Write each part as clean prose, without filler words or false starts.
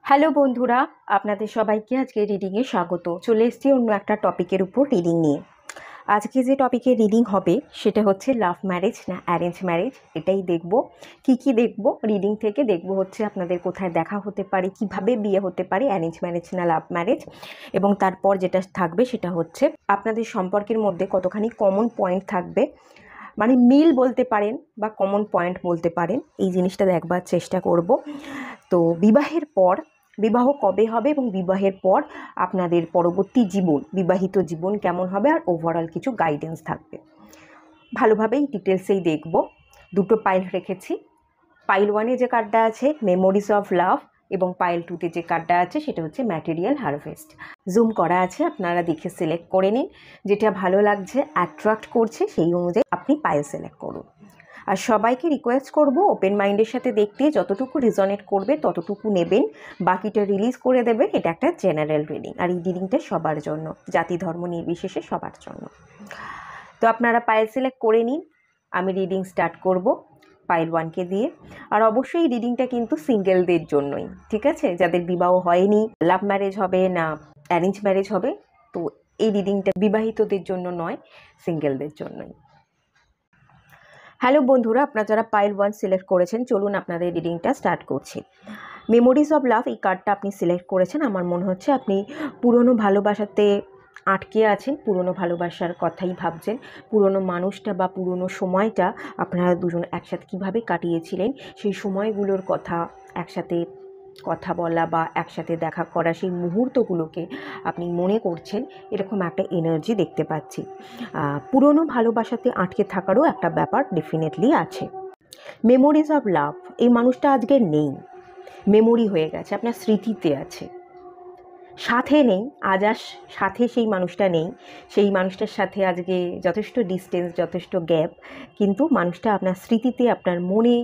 Hello বন্ধুরা, আপনাদের সবাইকে আজকে রিডিংয়ে স্বাগত। চলে এসেছি অন্য একটা টপিকের উপর রিডিং নিয়ে। আজকে যে টপিকে রিডিং হবে সেটা হচ্ছে লাভ ম্যারেজ না অ্যারেঞ্জ ম্যারেজ, এটাই দেখব। কি দেখব রিডিং থেকে দেখব হচ্ছে আপনাদের কোথায় দেখা হতে পারে, কিভাবে বিয়ে হতে পারে, অ্যারেঞ্জ ম্যারেজ না লাভ ম্যারেজ। এবং তারপর যেটা থাকবে সেটা হচ্ছে আপনাদের সম্পর্কের মধ্যে কতখানি কমন পয়েন্ট থাকবে, মানে মিল বলতে পারেন বা কমন পয়েন্ট বলতে পারেন। এই জিনিসটা দেখবার চেষ্টা করব। তো বিবাহ কবে হবে এবং বিবাহের পর আপনাদের পরবর্তী জীবন, বিবাহিত জীবন কেমন হবে, আর ওভারঅল কিছু গাইডেন্স থাকবে। ভালোভাবেই ডিটেলসেই দেখব। দুটো পাইল রেখেছি। পাইল 1-এ যে কার্ডটা আছে মেমোরিজ অফ লাভ, এবং পাইল 2-তে যে কার্ডটা আছে সেটা হচ্ছে ম্যাটেরিয়াল হারভেস্ট। জুম করা আছে, আপনারা দেখে সিলেক্ট করে নিন। যেটা ভালো লাগছে, অ্যাট্রাক্ট করছে, সেই অনুযায়ী আপনি পাইল সিলেক্ট করুন। আর সবাইকে রিকোয়েস্ট করব ওপেন মাইন্ডের সাথে দেখতে, যতটুকু রিজনেট করবে ততটুকু নেবেন, বাকিটা রিলিজ করে দেবেন। এটা একটা জেনারেল রিডিং, আর এই রিডিংটা সবার জন্য, জাতি ধর্ম নির্বিশেষে সবার জন্য। তো আপনারা পাইল সিলেক্ট করে নিন। আমি রিডিং স্টার্ট করব পাইল 1কে দিয়ে। আর অবশ্যই রিডিংটা কিন্তু সিঙ্গেলদের জন্যই, ঠিক আছে? যাদের বিবাহ হয়নি, লাভ ম্যারেজ হবে না অ্যারেঞ্জ ম্যারেজ হবে, তো এই রিডিংটা বিবাহিতদের জন্য নয়, সিঙ্গেলদের জন্যই। হ্যালো বন্ধুরা, আপনারা যারা পাইল 1 সিলেক্ট করেছেন, চলুন আপনাদের রিডিংটা স্টার্ট করছি। মেমোরিজ অফ লাভ এই কার্ডটা আপনি সিলেক্ট করেছেন। আমার মনে হচ্ছে আপনি পুরনো ভালোবাসাতে আটকে আছেন, পুরনো ভালোবাসার কথাই ভাবছেন। পুরনো মানুষটা বা পুরনো সময়টা আপনারা দুজন একসাথে কীভাবে কাটিয়েছিলেন, সেই সময়গুলোর কথা, একসাথে কথা বলা বা একসাথে দেখা করা, সেই মুহূর্তগুলোকে আপনি মনে করছেন, এরকম একটা এনার্জি দেখতে পাচ্ছি। পুরনো ভালোবাসাতে আটকে থাকারও একটা ব্যাপার ডেফিনেটলি আছে। মেমোরিজ অফ লাভ, এই মানুষটা আজকে নেই, মেমোরি হয়ে গেছে, আপনার স্মৃতিতে আছে, সাথে নেই। আজ আর সাথে সেই মানুষটা নেই, সেই মানুষটার সাথে আজকে যথেষ্ট ডিস্টেন্স, যথেষ্ট গ্যাপ, কিন্তু মানুষটা আপনার স্মৃতিতে, আপনার মনে,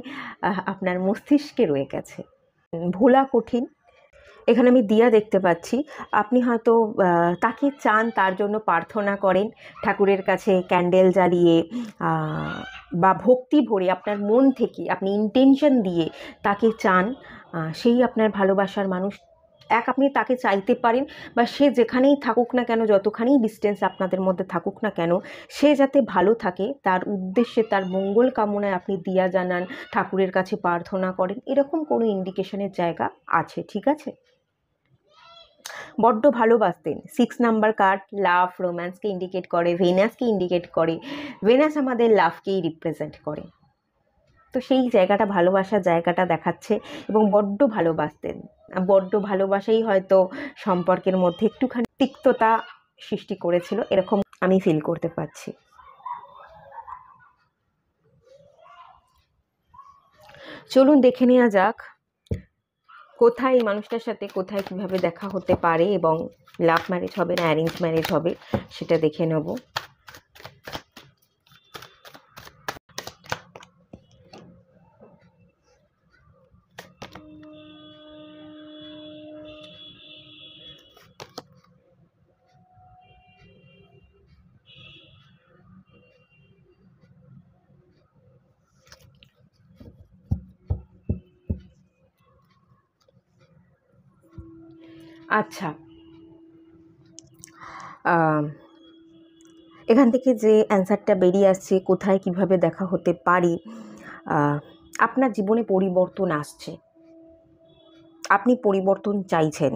আপনার মস্তিষ্কে রয়ে গেছে। ভোলা কঠিন। এখানে আমি দিয়া দেখতে পাচ্ছি। আপনি হয়তো তাকে চান, তার জন্য প্রার্থনা করেন ঠাকুরের কাছে ক্যান্ডেল জ্বালিয়ে বা ভক্তি ভরে, আপনার মন থেকে আপনি ইন্টেনশন দিয়ে তাকে চান। সেই আপনার ভালোবাসার মানুষ। আপনি তাকে চাইতে পারেন, বা সে যেখানেই থাকুক না কেন, যতখানি ডিস্টেন্স আপনাদের মধ্যে থাকুক না কেন, সে যাতে ভালো থাকে, তার উদ্দেশ্যে, তার মঙ্গল কামনায় আপনি দিয়া জানান, ঠাকুরের কাছে প্রার্থনা করেন, এরকম কোনো ইন্ডিকেশনের জায়গা আছে, ঠিক আছে? বড্ড ভালোবাসতেন। 6 নাম্বার কার্ড লাভ, রোম্যান্সকে ইন্ডিকেট করে, ভেনাসকে ইন্ডিকেট করে। ভেনাস আমাদের লাভকেই রিপ্রেজেন্ট করে। তো সেই জায়গাটা, ভালোবাসার জায়গাটা দেখাচ্ছে, এবং বড্ড ভালোবাসতেন। বড্ড ভালোবাসাই হয়তো সম্পর্কের মধ্যে একটুখানি তিক্ততা সৃষ্টি করেছিল, এরকম আমি ফিল করতে পারছি। চলুন দেখে নেওয়া যাক কোথায় এই মানুষটার সাথে, কোথায় কিভাবে দেখা হতে পারে, এবং লাভ ম্যারেজ হবে না অ্যারেঞ্জ ম্যারেজ হবে সেটা দেখে নেব। আচ্ছা, এখান থেকে যে অ্যান্সারটা বেরিয়ে আসছে, কোথায় কিভাবে দেখা হতে পারে, আপনার জীবনে পরিবর্তন আসছে, আপনি পরিবর্তন চাইছেন।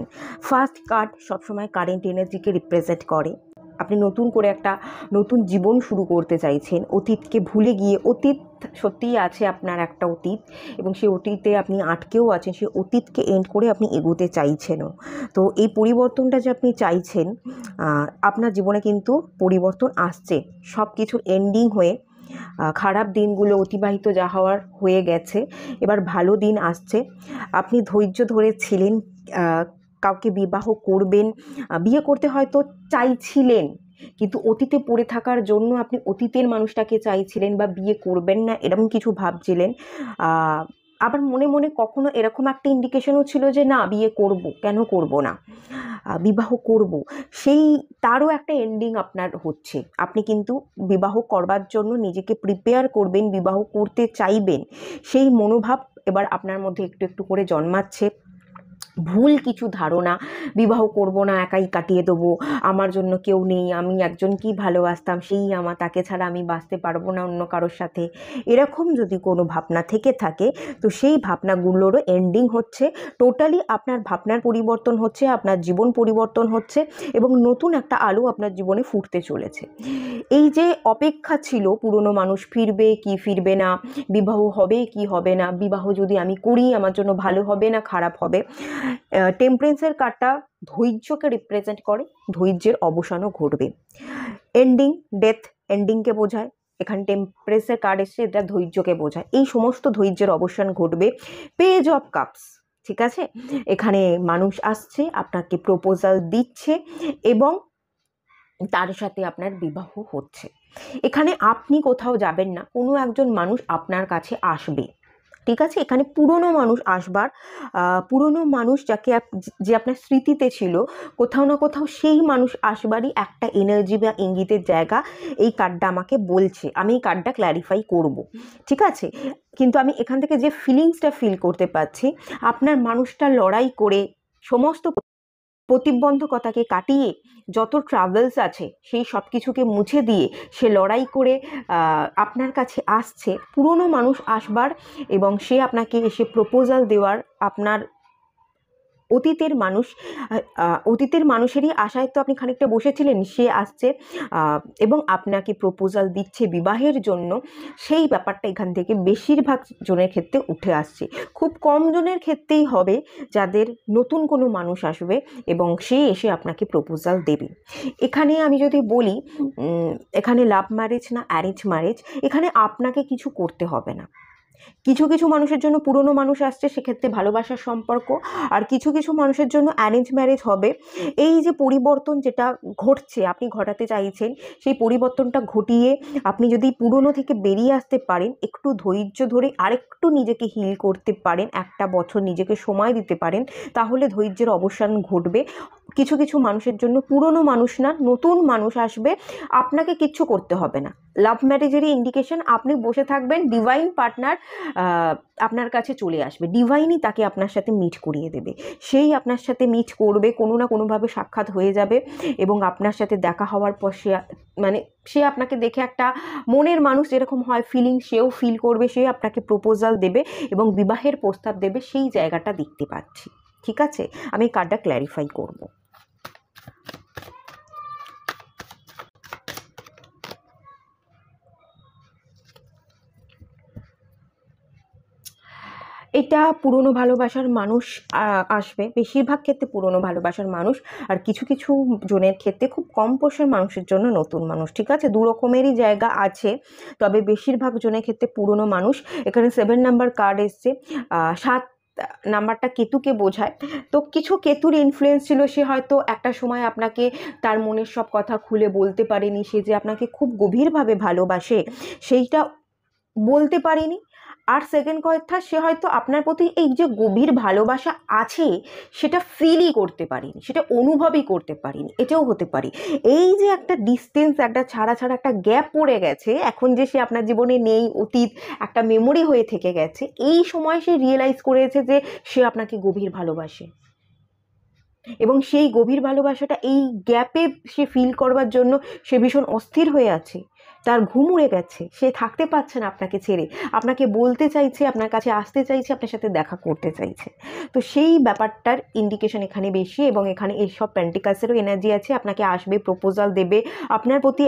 ফার্স্ট কার্ড সবসময় কারেন্ট এনার্জিকে রিপ্রেজেন্ট করে। আপনি নতুন করে একটা নতুন জীবন শুরু করতে চাইছেন, অতীতকে ভুলে গিয়ে। অতীত সত্যিই আছে আপনার একটা অতীত, এবং সেই অতীতে আপনি আটকেও আছেন, সেই অতীতকে এন্ড করে আপনি এগোতে চাইছেনও। তো এই পরিবর্তনটা যে আপনি চাইছেন, আপনার জীবনে কিন্তু পরিবর্তন আসছে। সব কিছুর এন্ডিং হয়ে খারাপ দিনগুলো অতিবাহিত যা হওয়ার হয়ে গেছে, এবার ভালো দিন আসছে। আপনি ধৈর্য ধরেছিলেন, কাউকে বিবাহ করবেন, বিয়ে করতে হয়তো চাইছিলেন, কিন্তু অতীতে পড়ে থাকার জন্য আপনি অতীতের মানুষটাকে চাইছিলেন, বা বিয়ে করবেন না এরকম কিছু ভাবছিলেন। আবার মনে মনে কখনো এরকম একটা ইন্ডিকেশনও ছিল যে না, বিয়ে করব, কেন করব না, বিবাহ করব, সেই তারও একটা এন্ডিং আপনার হচ্ছে। আপনি কিন্তু বিবাহ করবার জন্য নিজেকে প্রিপেয়ার করবেন, বিবাহ করতে চাইবেন, সেই মনোভাব এবার আপনার মধ্যে একটু একটু করে জন্মাচ্ছে। ভুল কিছু ধারণা, বিবাহ করব না, একাই কাটিয়ে দেবো, আমার জন্য কেউ নেই, আমি একজনকেই ভালোবাসতাম, সেই আমার, তাকে ছাড়া আমি বাঁচতে পারবো না অন্য কারোর সাথে, এরকম যদি কোনো ভাবনা থেকে থাকে, তো সেই ভাবনাগুলোরও এন্ডিং হচ্ছে। টোটালি আপনার ভাবনার পরিবর্তন হচ্ছে, আপনার জীবন পরিবর্তন হচ্ছে এবং নতুন একটা আলো আপনার জীবনে ফুটতে চলেছে। এই যে অপেক্ষা ছিল পুরনো মানুষ ফিরবে কি ফিরবে না, বিবাহ হবে কি হবে না, বিবাহ যদি আমি করি আমার জন্য ভালো হবে না খারাপ হবে, টেম্পারেন্সের কার্ডটা ধৈর্যকে রিপ্রেজেন্ট করে, ধৈর্যের অবসানও ঘটবে। এন্ডিং, ডেথ এন্ডিংকে বোঝায়, এখানে টেম্পারেন্সের কার্ড এসছে, এটা ধৈর্যকে বোঝায়, এই সমস্ত ধৈর্যের অবসান ঘটবে। পেজ অফ কাপস, ঠিক আছে, এখানে মানুষ আসছে, আপনাকে প্রপোজাল দিচ্ছে এবং তার সাথে আপনার বিবাহ হচ্ছে। এখানে আপনি কোথাও যাবেন না, কোনো একজন মানুষ আপনার কাছে আসবে, ঠিক আছে। এখানে পুরনো মানুষ আসবার, পুরনো মানুষ যে আপনার স্মৃতিতে ছিল, কোথাও না কোথাও সেই মানুষ আসবারই একটা এনার্জি বা ইঙ্গিতের জায়গা এই কার্ডটা আমাকে বলছে। আমি এই কার্ডটা ক্ল্যারিফাই করব, ঠিক আছে। কিন্তু আমি এখান থেকে যে ফিলিংসটা ফিল করতে পারছি, আপনার মানুষটা লড়াই করে সমস্ত প্রতিবন্ধকতাকে কাটিয়ে যত ট্রাভেলস আছে সেই সব কিছুকে মুছে দিয়ে সে লড়াই করে আপনার কাছে আসছে। পুরনো মানুষ আসবার এবং সে আপনাকে এসে প্রপোজাল দেওয়ার, আপনার অতীতের মানুষ, অতীতের মানুষেরই আশায় তো আপনি খানিকটা বসেছিলেন, সে আসছে এবং আপনাকে প্রপোজাল দিচ্ছে বিবাহের জন্য। সেই ব্যাপারটা এখান থেকে বেশিরভাগ জনের ক্ষেত্রে উঠে আসছে। খুব কম জনের ক্ষেত্রেই হবে যাদের নতুন কোনো মানুষ আসবে এবং সে এসে আপনাকে প্রপোজাল দেবে। এখানে আমি যদি বলি, এখানে লাভ ম্যারেজ না অ্যারেঞ্জ ম্যারেজ, এখানে আপনাকে কিছু করতে হবে না। কিছু কিছু মানুষের জন্য পুরনো মানুষ আসছে, সেক্ষেত্রে ভালোবাসার সম্পর্ক, আর কিছু কিছু মানুষের জন্য অ্যারেঞ্জ ম্যারেজ হবে। এই যে পরিবর্তন যেটা ঘটছে, আপনি ঘটাতে চাইছেন, সেই পরিবর্তনটা ঘটিয়ে আপনি যদি পুরনো থেকে বেরিয়ে আসতে পারেন, একটু ধৈর্য ধরে আরেকটু নিজেকে হিল করতে পারেন, একটা বছর নিজেকে সময় দিতে পারেন, তাহলে ধৈর্যের অবসান ঘটবে। কিছু কিছু মানুষের জন্য পুরনো মানুষ না, নতুন মানুষ আসবে, আপনাকে কিচ্ছু করতে হবে না। লাভ ম্যারেজেরই ইন্ডিকেশন, আপনি বসে থাকবেন, ডিভাইন পার্টনার আপনার কাছে চলে আসবে, ডিভাইনই তাকে আপনার সাথে মিট করিয়ে দেবে, সেই আপনার সাথে মিট করবে, কোনো না কোনোভাবে সাক্ষাৎ হয়ে যাবে এবং আপনার সাথে দেখা হওয়ার পর সে আপনাকে দেখে একটা মনের মানুষ যেরকম হয় ফিলিং, সেও ফিল করবে, সে আপনাকে প্রপোজাল দেবে এবং বিবাহের প্রস্তাব দেবে, সেই জায়গাটা দেখতে পাচ্ছি, ঠিক আছে। আমি কার্ডটা ক্ল্যারিফাই করব। এটা পুরনো ভালোবাসার মানুষ আসবে, বেশিরভাগ ক্ষেত্রে পুরনো ভালোবাসার মানুষ, আর কিছু কিছু জনের ক্ষেত্রে খুব কম পোষের মানুষের জন্য নতুন মানুষ, ঠিক আছে। দু রকমেরই জায়গা আছে, তবে বেশিরভাগ জনের ক্ষেত্রে পুরনো মানুষ। এখানে 7 নাম্বার কার্ড এসছে, 7 নাম্বারটা কেতুকে বোঝায়। তো কিছু কেতুর ইনফ্লুয়েন্স ছিল, সে হয়তো একটা সময় আপনাকে তার মনের সব কথা খুলে বলতে পারেনি, সে যে আপনাকে খুব গভীরভাবে ভালোবাসে সেইটা বলতে পারেনি। আর সেকেন্ড কথা, সে হয়তো আপনার প্রতি এই যে গভীর ভালোবাসা আছে সেটা ফিলই করতে পারেনি, সেটা অনুভবই করতে পারেনি, এটাও হতে পারে। এই যে একটা ডিস্টেন্স, একটা ছাড়া একটা গ্যাপ পড়ে গেছে, এখন যে সে আপনার জীবনে নেই, অতীত একটা মেমোরি হয়ে থেকে গেছে, এই সময় সে রিয়েলাইজ করেছে যে সে আপনাকে গভীর ভালোবাসে এবং সেই গভীর ভালোবাসাটা এই গ্যাপে সে ফিল করবার জন্য সে ভীষণ অস্থির হয়ে আছে, তার ঘুম উড়ে গেছে, সে থাকতে পারছে না আপনাকে ছেড়ে, আপনাকে বলতে চাইছে, আপনার কাছে আসতে চাইছে, আপনার সাথে দেখা করতে চাইছে। তো সেই ব্যাপারটার ইন্ডিকেশন এখানে বেশি এবং এখানে এইসব পেন্টিকালসেরও এনার্জি আছে, আপনাকে আসবে, প্রপোজাল দেবে, আপনার প্রতি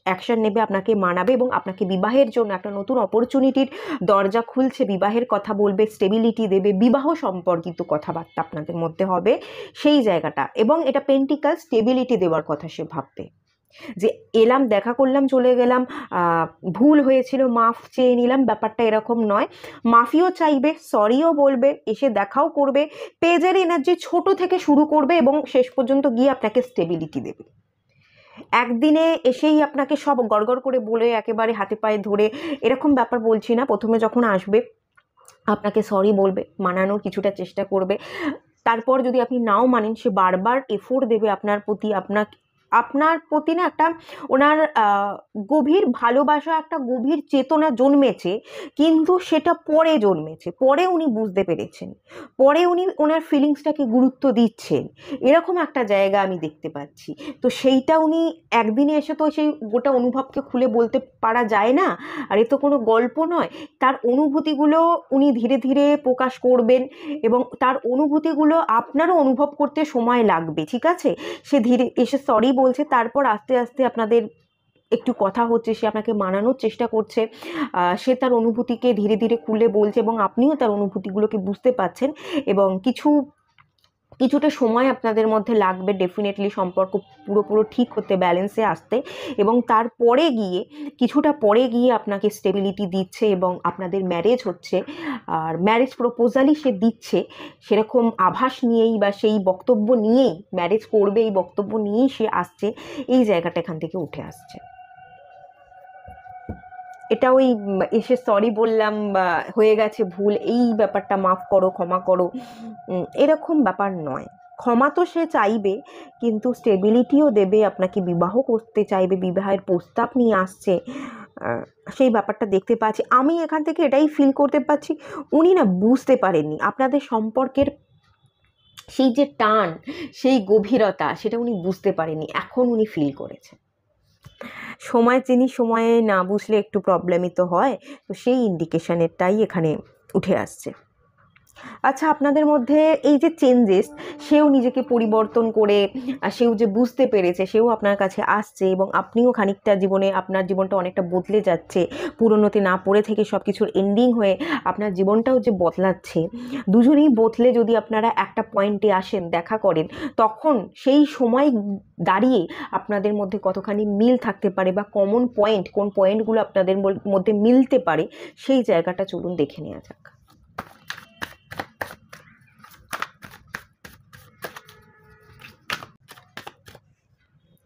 অ্যাকশন নেবে, আপনাকে মানাবে এবং আপনাকে বিবাহের জন্য একটা নতুন অপরচুনিটির দরজা খুলছে, বিবাহের কথা বলবে, স্টেবিলিটি দেবে, বিবাহ সম্পর্কিত কথাবার্তা আপনাদের মধ্যে হবে সেই জায়গাটা। এবং এটা পেন্টিকাল স্টেবিলিটি দেওয়ার কথা সে ভাববে, যে এলাম, দেখা করলাম, চলে গেলাম, ভুল হয়েছিল, মাফ চেয়ে নিলাম, ব্যাপারটা এরকম নয়। মাফিও চাইবে, সরিও বলবে, এসে দেখাও করবে, পেজের এনার্জি ছোট থেকে শুরু করবে এবং শেষ পর্যন্ত গিয়ে আপনাকে স্টেবিলিটি দেবে। একদিনে এসেই আপনাকে সব গড়গড় করে বলে একেবারে হাতে পায়ে ধরে এরকম ব্যাপার বলছি না। প্রথমে যখন আসবে আপনাকে সরি বলবে, মানানোর কিছুটা চেষ্টা করবে, তারপর যদি আপনি নাও মানেন, সে বারবার এফোর্ট দেবে আপনার প্রতি, আপনার প্রতি না একটা ওনার গভীর ভালোবাসা, একটা গভীর চেতনা জন্মেছে, কিন্তু সেটা পরে জন্মেছে, পরে উনি বুঝতে পেরেছেন, পরে উনি ওনার ফিলিংসটাকে গুরুত্ব দিচ্ছেন, এরকম একটা জায়গা আমি দেখতে পাচ্ছি। তো সেইটা উনি একদিনে এসে তো সেই গোটা অনুভবকে খুলে বলতে পারা যায় না, আর এ তো কোনো গল্প নয়। তার অনুভূতিগুলো উনি ধীরে ধীরে প্রকাশ করবেন, এবং তার অনুভূতিগুলো আপনারও অনুভব করতে সময় লাগবে, ঠিক আছে? সে ধীরে এসে সরি বলছে, তারপর আস্তে আস্তে আপনাদের একটু কথা হচ্ছে, সে আপনাকে মানানোর চেষ্টা করছে, সে তার অনুভূতিকে ধীরে ধীরে খুলে বলছে, এবং আপনিও তার অনুভূতিগুলোকে বুঝতে পারছেন, এবং কিছুটা সময় আপনাদের মধ্যে লাগবে ডেফিনেটলি সম্পর্ক পুরোপুরো ঠিক হতে, ব্যালেন্সে আসতে, এবং তারপরে গিয়ে কিছুটা পরে গিয়ে আপনাকে স্টেবিলিটি দিচ্ছে, এবং আপনাদের ম্যারেজ হচ্ছে। আর ম্যারেজ প্রপোজালই সে দিচ্ছে, সেরকম আভাস নিয়েই বা সেই বক্তব্য নিয়েই ম্যারেজ করবে, এই বক্তব্য নিয়েই সে আসছে, এই জায়গাটা এখান থেকে উঠে আসছে। এটা ওই এসে সরি বললাম বা হয়ে গেছে ভুল, এই ব্যাপারটা মাফ করো, ক্ষমা করো, এরকম ব্যাপার নয়। ক্ষমা তো সে চাইবে, কিন্তু স্টেবিলিটিও দেবে, আপনাকে বিবাহ করতে চাইবে, বিবাহের প্রস্তাব নিয়ে আসছে, সেই ব্যাপারটা দেখতে পাচ্ছি আমি এখান থেকে, এটাই ফিল করতে পারছি। উনি না বুঝতে পারেননি আপনাদের সম্পর্কের সেই যে টান, সেই গভীরতা, সেটা উনি বুঝতে পারেননি, এখন উনি ফিল করেছেন। সময় চিনি, সময়ে না বুঝলে একটু প্রবলেমই তো হয়, তো সেই ইন্ডিকেশনেরটাই এখানে উঠে আসছে। আচ্ছা, আপনাদের মধ্যে এই যে চেঞ্জেস, সেও নিজেকে পরিবর্তন করে, সেও যে বুঝতে পেরেছে, সেও আপনার কাছে আসছে, এবং আপনিও খানিকটা জীবনে, আপনার জীবনটা অনেকটা বদলে যাচ্ছে, পুরনোতে না পড়ে থেকে সব কিছুর এন্ডিং হয়ে আপনার জীবনটাও যে বদলাচ্ছে। দুজনেই বদলে যদি আপনারা একটা পয়েন্টে আসেন, দেখা করেন, তখন সেই সময় দাঁড়িয়ে আপনাদের মধ্যে কতখানি মিল থাকতে পারে, বা কমন পয়েন্ট, কোন পয়েন্টগুলো আপনাদের মধ্যে মিলতে পারে, সেই জায়গাটা চলুন দেখে নেওয়া যাক।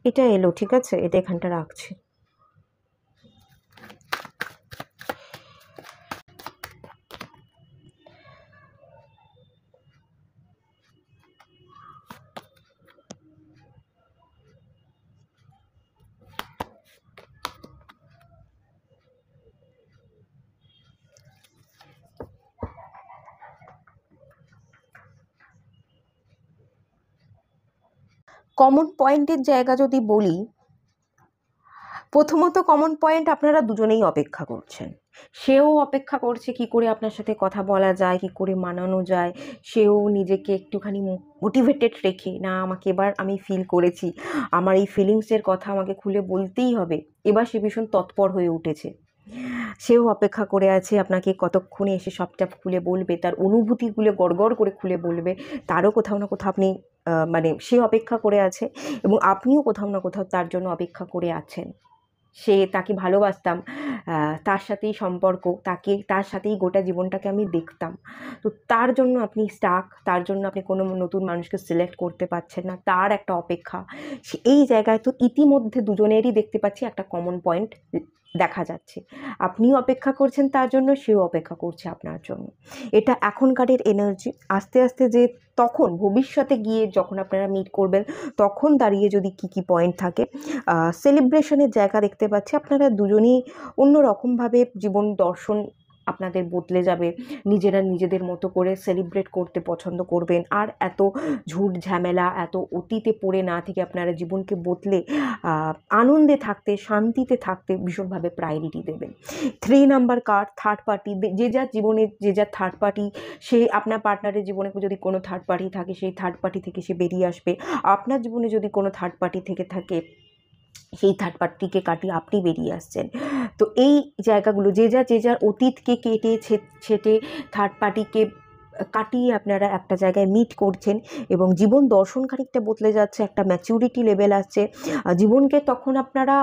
এটা এলো, ঠিক আছে, এটা এখানটা রাখছি। কমন পয়েন্টের জায়গা যদি বলি, প্রথমত কমন পয়েন্ট, আপনারা দুজনেই অপেক্ষা করছেন। সেও অপেক্ষা করছে কি করে আপনার সাথে কথা বলা যায়, কি করে মানানো যায়, সেও নিজেকে একটুখানি মোটিভেটেড রেখে, না আমাকে এবার আমি ফিল করেছি, আমার এই ফিলিংসের কথা আমাকে খুলে বলতেই হবে, এবার সে ভীষণ তৎপর হয়ে উঠেছে। সেও অপেক্ষা করে আছে আপনাকে কতক্ষণে এসে সবটা খুলে বলবে, তার অনুভূতিগুলো গড়গড় করে খুলে বলবে, তারও কোথাও না কোথাও আপনি মানে সে অপেক্ষা করে আছে, এবং আপনিও কোথাও না কোথাও তার জন্য অপেক্ষা করে আছেন। তাকে ভালোবাসতাম, তার সাথেই সম্পর্ক, তার সাথেই গোটা জীবনটাকে আমি দেখতাম, তো তার জন্য আপনি স্টাক, তার জন্য আপনি কোনো নতুন মানুষকে সিলেক্ট করতে পারছেন না, তার একটা অপেক্ষা। এই জায়গায় তো ইতিমধ্যে দুজনেরই দেখতে পাচ্ছি একটা কমন পয়েন্ট দেখা যাচ্ছে। আপনিও অপেক্ষা করছেন তার জন্য, সেও অপেক্ষা করছে আপনার জন্য। এটা এখনকারের এনার্জি। আস্তে আস্তে যে তখন ভবিষ্যতে গিয়ে যখন আপনারা মিট করবেন, তখন দাঁড়িয়ে যদি কি পয়েন্ট থাকে, সেলিব্রেশনের জায়গা দেখতে পাচ্ছি। আপনারা দুজনেই অন্যরকমভাবে জীবন দর্শন আপনাদের বদলে যাবে, নিজেরা নিজেদের মতো করে সেলিব্রেট করতে পছন্দ করবেন, আর এত ঝুট ঝামেলা, এত অতীতে পড়ে না থেকে আপনারা জীবনকে বদলে আনন্দে থাকতে, শান্তিতে থাকতে ভীষণভাবে প্রায়োরিটি দেবেন। 3 নাম্বার কার্ড, থার্ড পার্টি। যে যার জীবনে যে যার থার্ড পার্টি, সে আপনার পার্টনারের জীবনে যদি কোনো থার্ড পার্টি থাকে, সেই থার্ড পার্টি থেকে সে বেরিয়ে আসবে। আপনার জীবনে যদি কোনো থার্ড পার্টি থেকে থাকে, সেই থার্ড পার্টিকে কাটিয়ে আপনি বেরিয়ে আসছেন। তো এই জায়গাগুলো যে যার অতীতকে কেটে ছেটে থার্ড পার্টিকে কাটিয়ে আপনারা একটা জায়গায় মিট করছেন, এবং জীবন দর্শন খানিকটা বদলে যাচ্ছে, একটা ম্যাচিউরিটি লেভেল আসছে জীবনকে। তখন আপনারা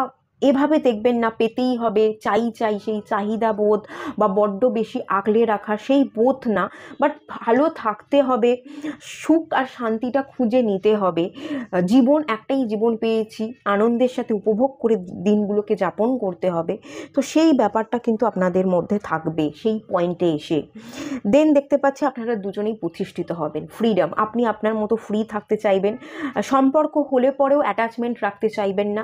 এভাবে দেখবেন না, পেতেই হবে, চাই চাই, সেই চাহিদা বোধ বা বড্ড বেশি আগলে রাখা সেই বোধ না, বাট ভালো থাকতে হবে, সুখ আর শান্তিটা খুঁজে নিতে হবে। জীবন একটাই জীবন পেয়েছি, আনন্দের সাথে উপভোগ করে দিনগুলোকে যাপন করতে হবে। তো সেই ব্যাপারটা কিন্তু আপনাদের মধ্যে থাকবে সেই পয়েন্টে এসে। দেন দেখতে পাচ্ছি আপনারা দুজনেই প্রতিষ্ঠিত হবেন, ফ্রিডম, আপনি আপনার মতো ফ্রি থাকতে চাইবেন। সম্পর্ক হলে পরেও অ্যাটাচমেন্ট রাখতে চাইবেন না।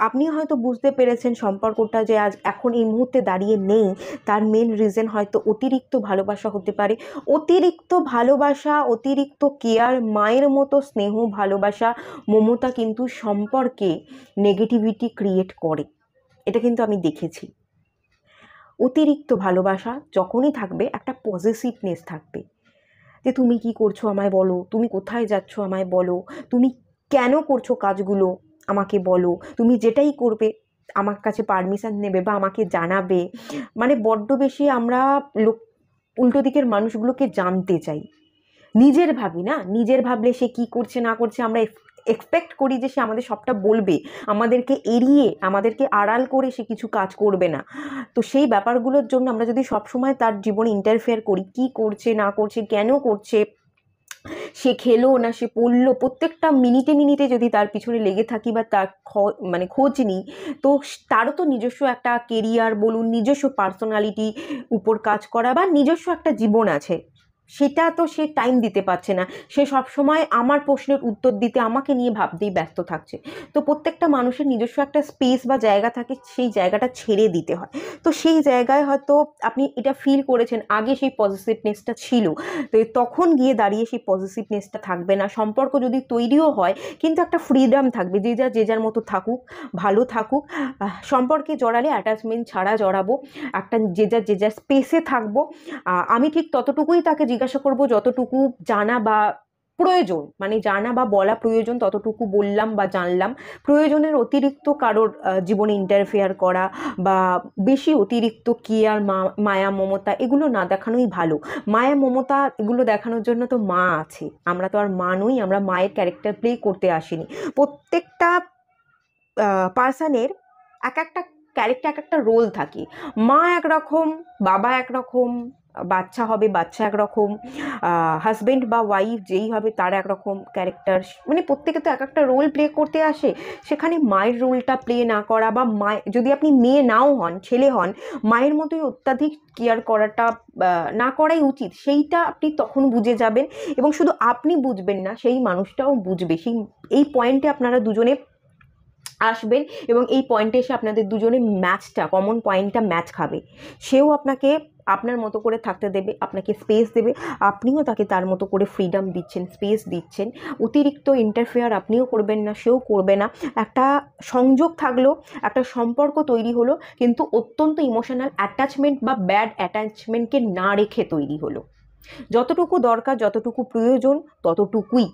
আপনি হয়তো বুঝতে পেরেছেন সম্পর্কটা যে আজ এখন এই মুহূর্তে দাঁড়িয়ে নেই, তার মেন রিজন হয়তো অতিরিক্ত ভালোবাসা হতে পারে। অতিরিক্ত ভালোবাসা, অতিরিক্ত কেয়ার, মায়ের মতো স্নেহ, ভালোবাসা, মমতা কিন্তু সম্পর্কে নেগেটিভিটি ক্রিয়েট করে। এটা কিন্তু আমি দেখেছি। অতিরিক্ত ভালোবাসা যখনই থাকবে একটা পজিটিভনেস থাকবে, যে তুমি কি করছো আমায় বলো, তুমি কোথায় যাচ্ছ আমায় বলো, তুমি কেন করছো কাজগুলো আমাকে বলো, তুমি যেটাই করবে আমার কাছে পারমিশন নেবে বা আমাকে জানাবে। মানে বড্ড বেশি আমরা লোক উল্টো দিকের মানুষগুলোকে জানতে চাই, নিজের ভাবি না, নিজের ভাবলে সে কি করছে না করছে আমরা এক্সপেক্ট করি যে সে আমাদের সবটা বলবে, আমাদেরকে এড়িয়ে, আমাদেরকে আড়াল করে সে কিছু কাজ করবে না। তো সেই ব্যাপারগুলোর জন্য আমরা যদি সবসময় তার জীবনে ইন্টারফেয়ার করি, কি করছে না করছে, কেন করছে, সে খেলো না সে পড়লো, প্রত্যেকটা মিনিটে মিনিটে যদি তার পিছনে লেগে থাকি বা তার মানে খোঁজ নিই, তো তারও তো নিজস্ব একটা কেরিয়ার বলুন, নিজস্ব পার্সোনালিটি উপর কাজ করা বা নিজস্ব একটা জীবন আছে, সেটা তো সে টাইম দিতে পারছে না। সে সবসময় আমার প্রশ্নের উত্তর দিতে, আমাকে নিয়ে ভাবতেই ব্যস্ত থাকছে। তো প্রত্যেকটা মানুষের নিজস্ব একটা স্পেস বা জায়গা থাকে, সেই জায়গাটা ছেড়ে দিতে হয়। তো সেই জায়গায় হয়তো আপনি এটা ফিল করেছেন, আগে সেই পজিটিভনেসটা ছিল, তো তখন গিয়ে দাঁড়িয়ে সেই পজিটিভনেসটা থাকবে না। সম্পর্ক যদি তৈরিও হয়, কিন্তু একটা ফ্রিডম থাকবে, যে যার মতো থাকুক, ভালো থাকুক। সম্পর্কে জড়ালে অ্যাটাচমেন্ট ছাড়া জড়াবো, একটা যে যার স্পেসে থাকবো। আমি ঠিক ততটুকুই তাকে জিজ্ঞাসা করব যতটুকু জানা বা প্রয়োজন, মানে জানা বা বলা প্রয়োজন ততটুকু বললাম বা জানলাম। প্রয়োজনের অতিরিক্ত কারোর জীবনে ইন্টারফেয়ার করা বা বেশি অতিরিক্ত কেয়ার, মায়া মমতা এগুলো না দেখানোই ভালো। মায়া মমতা এগুলো দেখানোর জন্য তো মা আছে, আমরা তো আর মা নই, আমরা মায়ের ক্যারেক্টার প্লে করতে আসিনি। প্রত্যেকটা পার্সনের এক একটা ক্যারেক্টার, এক একটা রোল থাকে। মা একরকম, বাবা একরকম, বাচ্চা হবে বাচ্চা একরকম, হাজবেন্ড বা ওয়াইফ যেই হবে তার একরকম ক্যারেক্টার, মানে প্রত্যেকে তো এক একটা রোল প্লে করতে আসে। সেখানে মায়ের রোলটা প্লে না করা বা মায়ের, যদি আপনি মেয়ে নাও হন, ছেলে হন, মায়ের মতোই অত্যাধিক কেয়ার করাটা না করাই উচিত, সেইটা আপনি তখন বুঝে যাবেন। এবং শুধু আপনি বুঝবেন না, সেই মানুষটাও বুঝবে। এই পয়েন্টে আপনারা দুজনে আসবেন এবং এই পয়েন্টে এসে আপনাদের দুজনে ম্যাচটা, কমন পয়েন্টটা ম্যাচ খাবে। সেও আপনাকে আপনার মতো করে থাকতে দেবে, আপনাকে স্পেস দেবে, আপনিও তাকে তার মতো করে ফ্রিডম দিচ্ছেন, স্পেস দিচ্ছেন। অতিরিক্ত ইন্টারফেয়ার আপনিও করবেন না, সেও করবে না। একটা সংযোগ থাকলো, একটা সম্পর্ক তৈরি হলো, কিন্তু অত্যন্ত ইমোশনাল অ্যাটাচমেন্ট বা ব্যাড অ্যাটাচমেন্টকে না রেখে তৈরি হলো। যতটুকু দরকার, যতটুকু প্রয়োজন, ততটুকুই।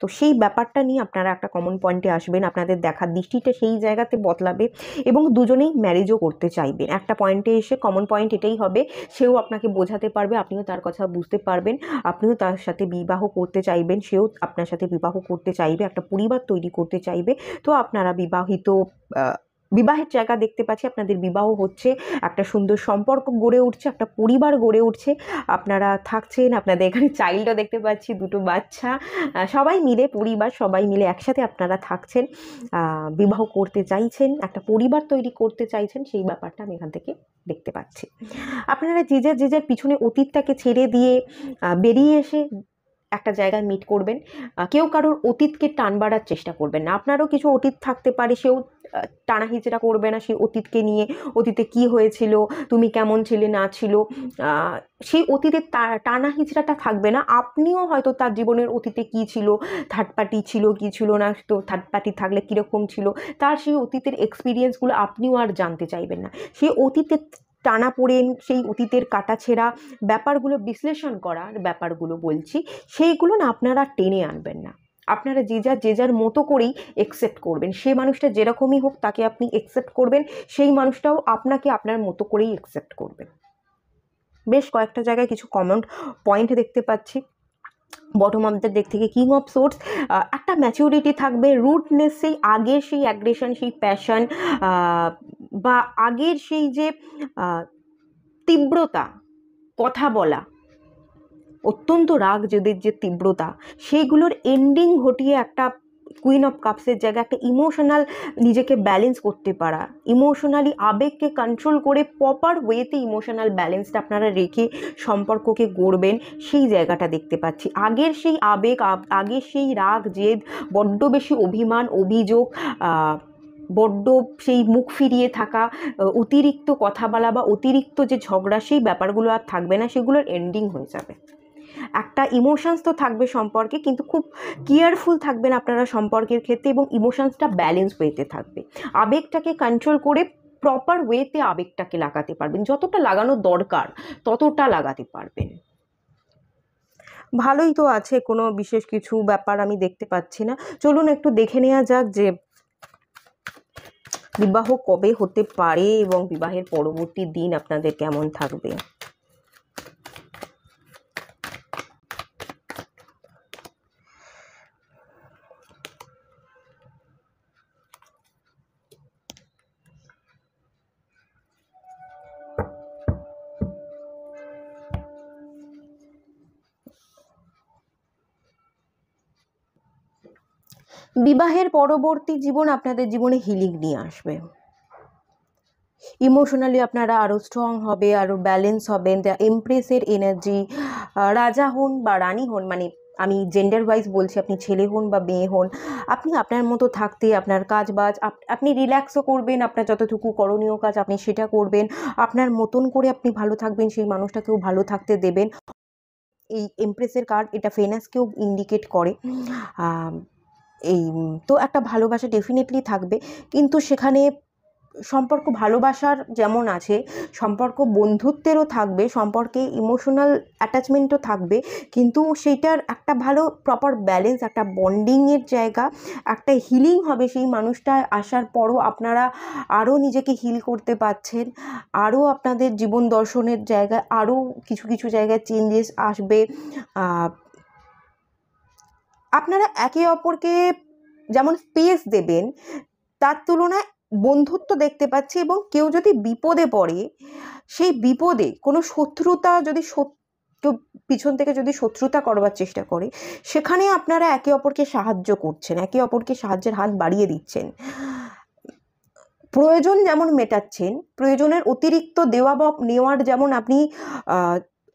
তো সেই ব্যাপারটা নিয়ে আপনারা একটা কমন পয়েন্টে আসবেন, আপনাদের দেখার দৃষ্টিটা সেই জায়গাতে বদলাবে এবং দুজনেই ম্যারেজও করতে চাইবেন। একটা পয়েন্টে এসে কমন পয়েন্ট এটাই হবে, সেও আপনাকে বোঝাতে পারবে, আপনিও তার কথা বুঝতে পারবেন, আপনিও তার সাথে বিবাহ করতে চাইবেন, সেও আপনার সাথে বিবাহ করতে চাইবে, একটা পরিবার তৈরি করতে চাইবে। তো আপনারা বিবাহের জায়গা দেখতে পাচ্ছি, আপনাদের বিবাহ হচ্ছে, একটা সুন্দর সম্পর্ক গড়ে উঠছে, একটা পরিবার গড়ে উঠছে, আপনারা থাকছেন, আপনাদের এখানে চাইল্ডও দেখতে পাচ্ছি, দুটো বাচ্চা, সবাই মিলে পরিবার, সবাই মিলে একসাথে আপনারা থাকছেন, বিবাহ করতে চাইছেন, একটা পরিবার তৈরি করতে চাইছেন, সেই ব্যাপারটা আমি এখান থেকে দেখতে পাচ্ছি। আপনারা যে যার পিছনে অতীতটাকে ছেড়ে দিয়ে বেরিয়ে এসে একটা জায়গায় মিট করবেন। কেউ কারোর অতীতকে টান বাড়ার চেষ্টা করবেন না। আপনারও কিছু অতীত থাকতে পারে, সেও টানা হিচড়া করবে না সেই অতীতকে নিয়ে, অতীতে কি হয়েছিল, তুমি কেমন ছিলে না ছিল, সেই অতীতের টানা হিচড়াটা থাকবে না। আপনিও হয়তো তার জীবনের অতীতে কি ছিল, থার্ড পার্টি ছিল কি ছিল না, তো থার্ড পার্টি থাকলে কীরকম ছিল, তার সেই অতীতের এক্সপিরিয়েন্সগুলো আপনিও আর জানতে চাইবেন না। সেই অতীতের টানাপোড়েন, সেই অতীতের কাটাছেঁড়া ব্যাপারগুলো, বিশ্লেষণ করার ব্যাপারগুলো বলছি, সেইগুলো না আপনারা টেনে আনবেন না। আপনারা যে যার মতো করেই একসেপ্ট করবেন, সে মানুষটা যেরকমই হোক তাকে আপনি একসেপ্ট করবেন, সেই মানুষটাও আপনাকে আপনার মতো করেই একসেপ্ট করবেন। বেশ কয়েকটা জায়গায় কিছু কমন পয়েন্ট দেখতে পাচ্ছি। বটম অফ দ্য ডেক থেকে কিং অফ সোর্স, একটা ম্যাচিউরিটি থাকবে, রুটনেস, সেই আগের সেই অ্যাগ্রেশন, সেই প্যাশন, বা আগের সেই যে তীব্রতা, কথা বলা, অত্যন্ত রাগ জেদের যে তীব্রতা, সেইগুলোর এন্ডিং ঘটিয়ে একটা কুইন অফ কাপসের জায়গায় একটা ইমোশনাল, নিজেকে ব্যালেন্স করতে পারা, ইমোশনালি আবেগকে কন্ট্রোল করে প্রপার ওয়েতে ইমোশনাল ব্যালেন্সটা আপনারা রেখে সম্পর্ককে গড়বেন, সেই জায়গাটা দেখতে পাচ্ছি। আগের সেই আবেগ, আগের সেই রাগ জেদ, বড্ড বেশি অভিমান অভিযোগ, বড্ড সেই মুখ ফিরিয়ে থাকা, অতিরিক্ত কথা বলা বা অতিরিক্ত যে ঝগড়া, সেই ব্যাপারগুলো আর থাকবে না, সেগুলোর এন্ডিং হয়ে যাবে। একটা ইমোশনস তো থাকবে সম্পর্কে, কিন্তু খুব কেয়ারফুল থাকবেন আপনারা সম্পর্কের ক্ষেত্রে, এবং ইমোশনসটা ব্যালেন্স ওয়েতে থাকবে। আবেগটাকে কন্ট্রোল করে প্রপার ওয়েতে আবেগটাকে লাগাতে পারবেন, যতটা লাগানো দরকার ততটা লাগাতে পারবেন। ভালোই তো আছে, কোনো বিশেষ কিছু ব্যাপার আমি দেখতে পাচ্ছি না। চলুন একটু দেখে নেওয়া যাক যে বিবাহ কবে হতে পারে এবং বিবাহের পরবর্তী দিন আপনাদের কেমন থাকবে। বিবাহের পরবর্তী জীবন আপনাদের জীবনে হিলিং নিয়ে আসবে। ইমোশনালি আপনারা আরও স্ট্রং হবে, আরও ব্যালেন্স হবেন। দ্য এমপ্রেসের এনার্জি, রাজা হন বা রানী হন, মানে আমি জেন্ডার ওয়াইজ বলছি, আপনি ছেলে হন বা মেয়ে হন, আপনি আপনার মতো থাকতে, আপনার কাজ বাজ, আপনি রিল্যাক্সও করবেন, আপনার যতটুকু করণীয় কাজ আপনি সেটা করবেন, আপনার মতন করে আপনি ভালো থাকবেন, সেই মানুষটাকেও ভালো থাকতে দেবেন। এই এমপ্রেসের কার্ড এটা ফেনাসকেও ইন্ডিকেট করে। এই তো একটা ভালোবাসা ডেফিনেটলি থাকবে, কিন্তু সেখানে সম্পর্ক ভালোবাসার যেমন আছে, সম্পর্ক বন্ধুত্বেরও থাকবে, সম্পর্কে ইমোশনাল অ্যাটাচমেন্টও থাকবে, কিন্তু সেইটার একটা ভালো প্রপার ব্যালেন্স, একটা বন্ডিংয়ের জায়গা, একটা হিলিং হবে। সেই মানুষটা আসার পরও আপনারা আরও নিজেকে হিল করতে পারছেন, আরও আপনাদের জীবন দর্শনের জায়গায় আরও কিছু কিছু জায়গায় চেঞ্জেস আসবে। আপনারা একে অপরকে যেমন স্পেস দেবেন, তার তুলনায় বন্ধুত্ব দেখতে পাচ্ছি। এবং কেউ যদি বিপদে পড়ে, সেই বিপদে কোনো শত্রুতা যদি কেউ পিছন থেকে যদি শত্রুতা করবার চেষ্টা করে, সেখানে আপনারা একে অপরকে সাহায্য করছেন, একে অপরকে সাহায্যের হাত বাড়িয়ে দিচ্ছেন। প্রয়োজন যেমন মেটাচ্ছেন, প্রয়োজনের অতিরিক্ত দেওয়া বা নেওয়ার যেমন আপনি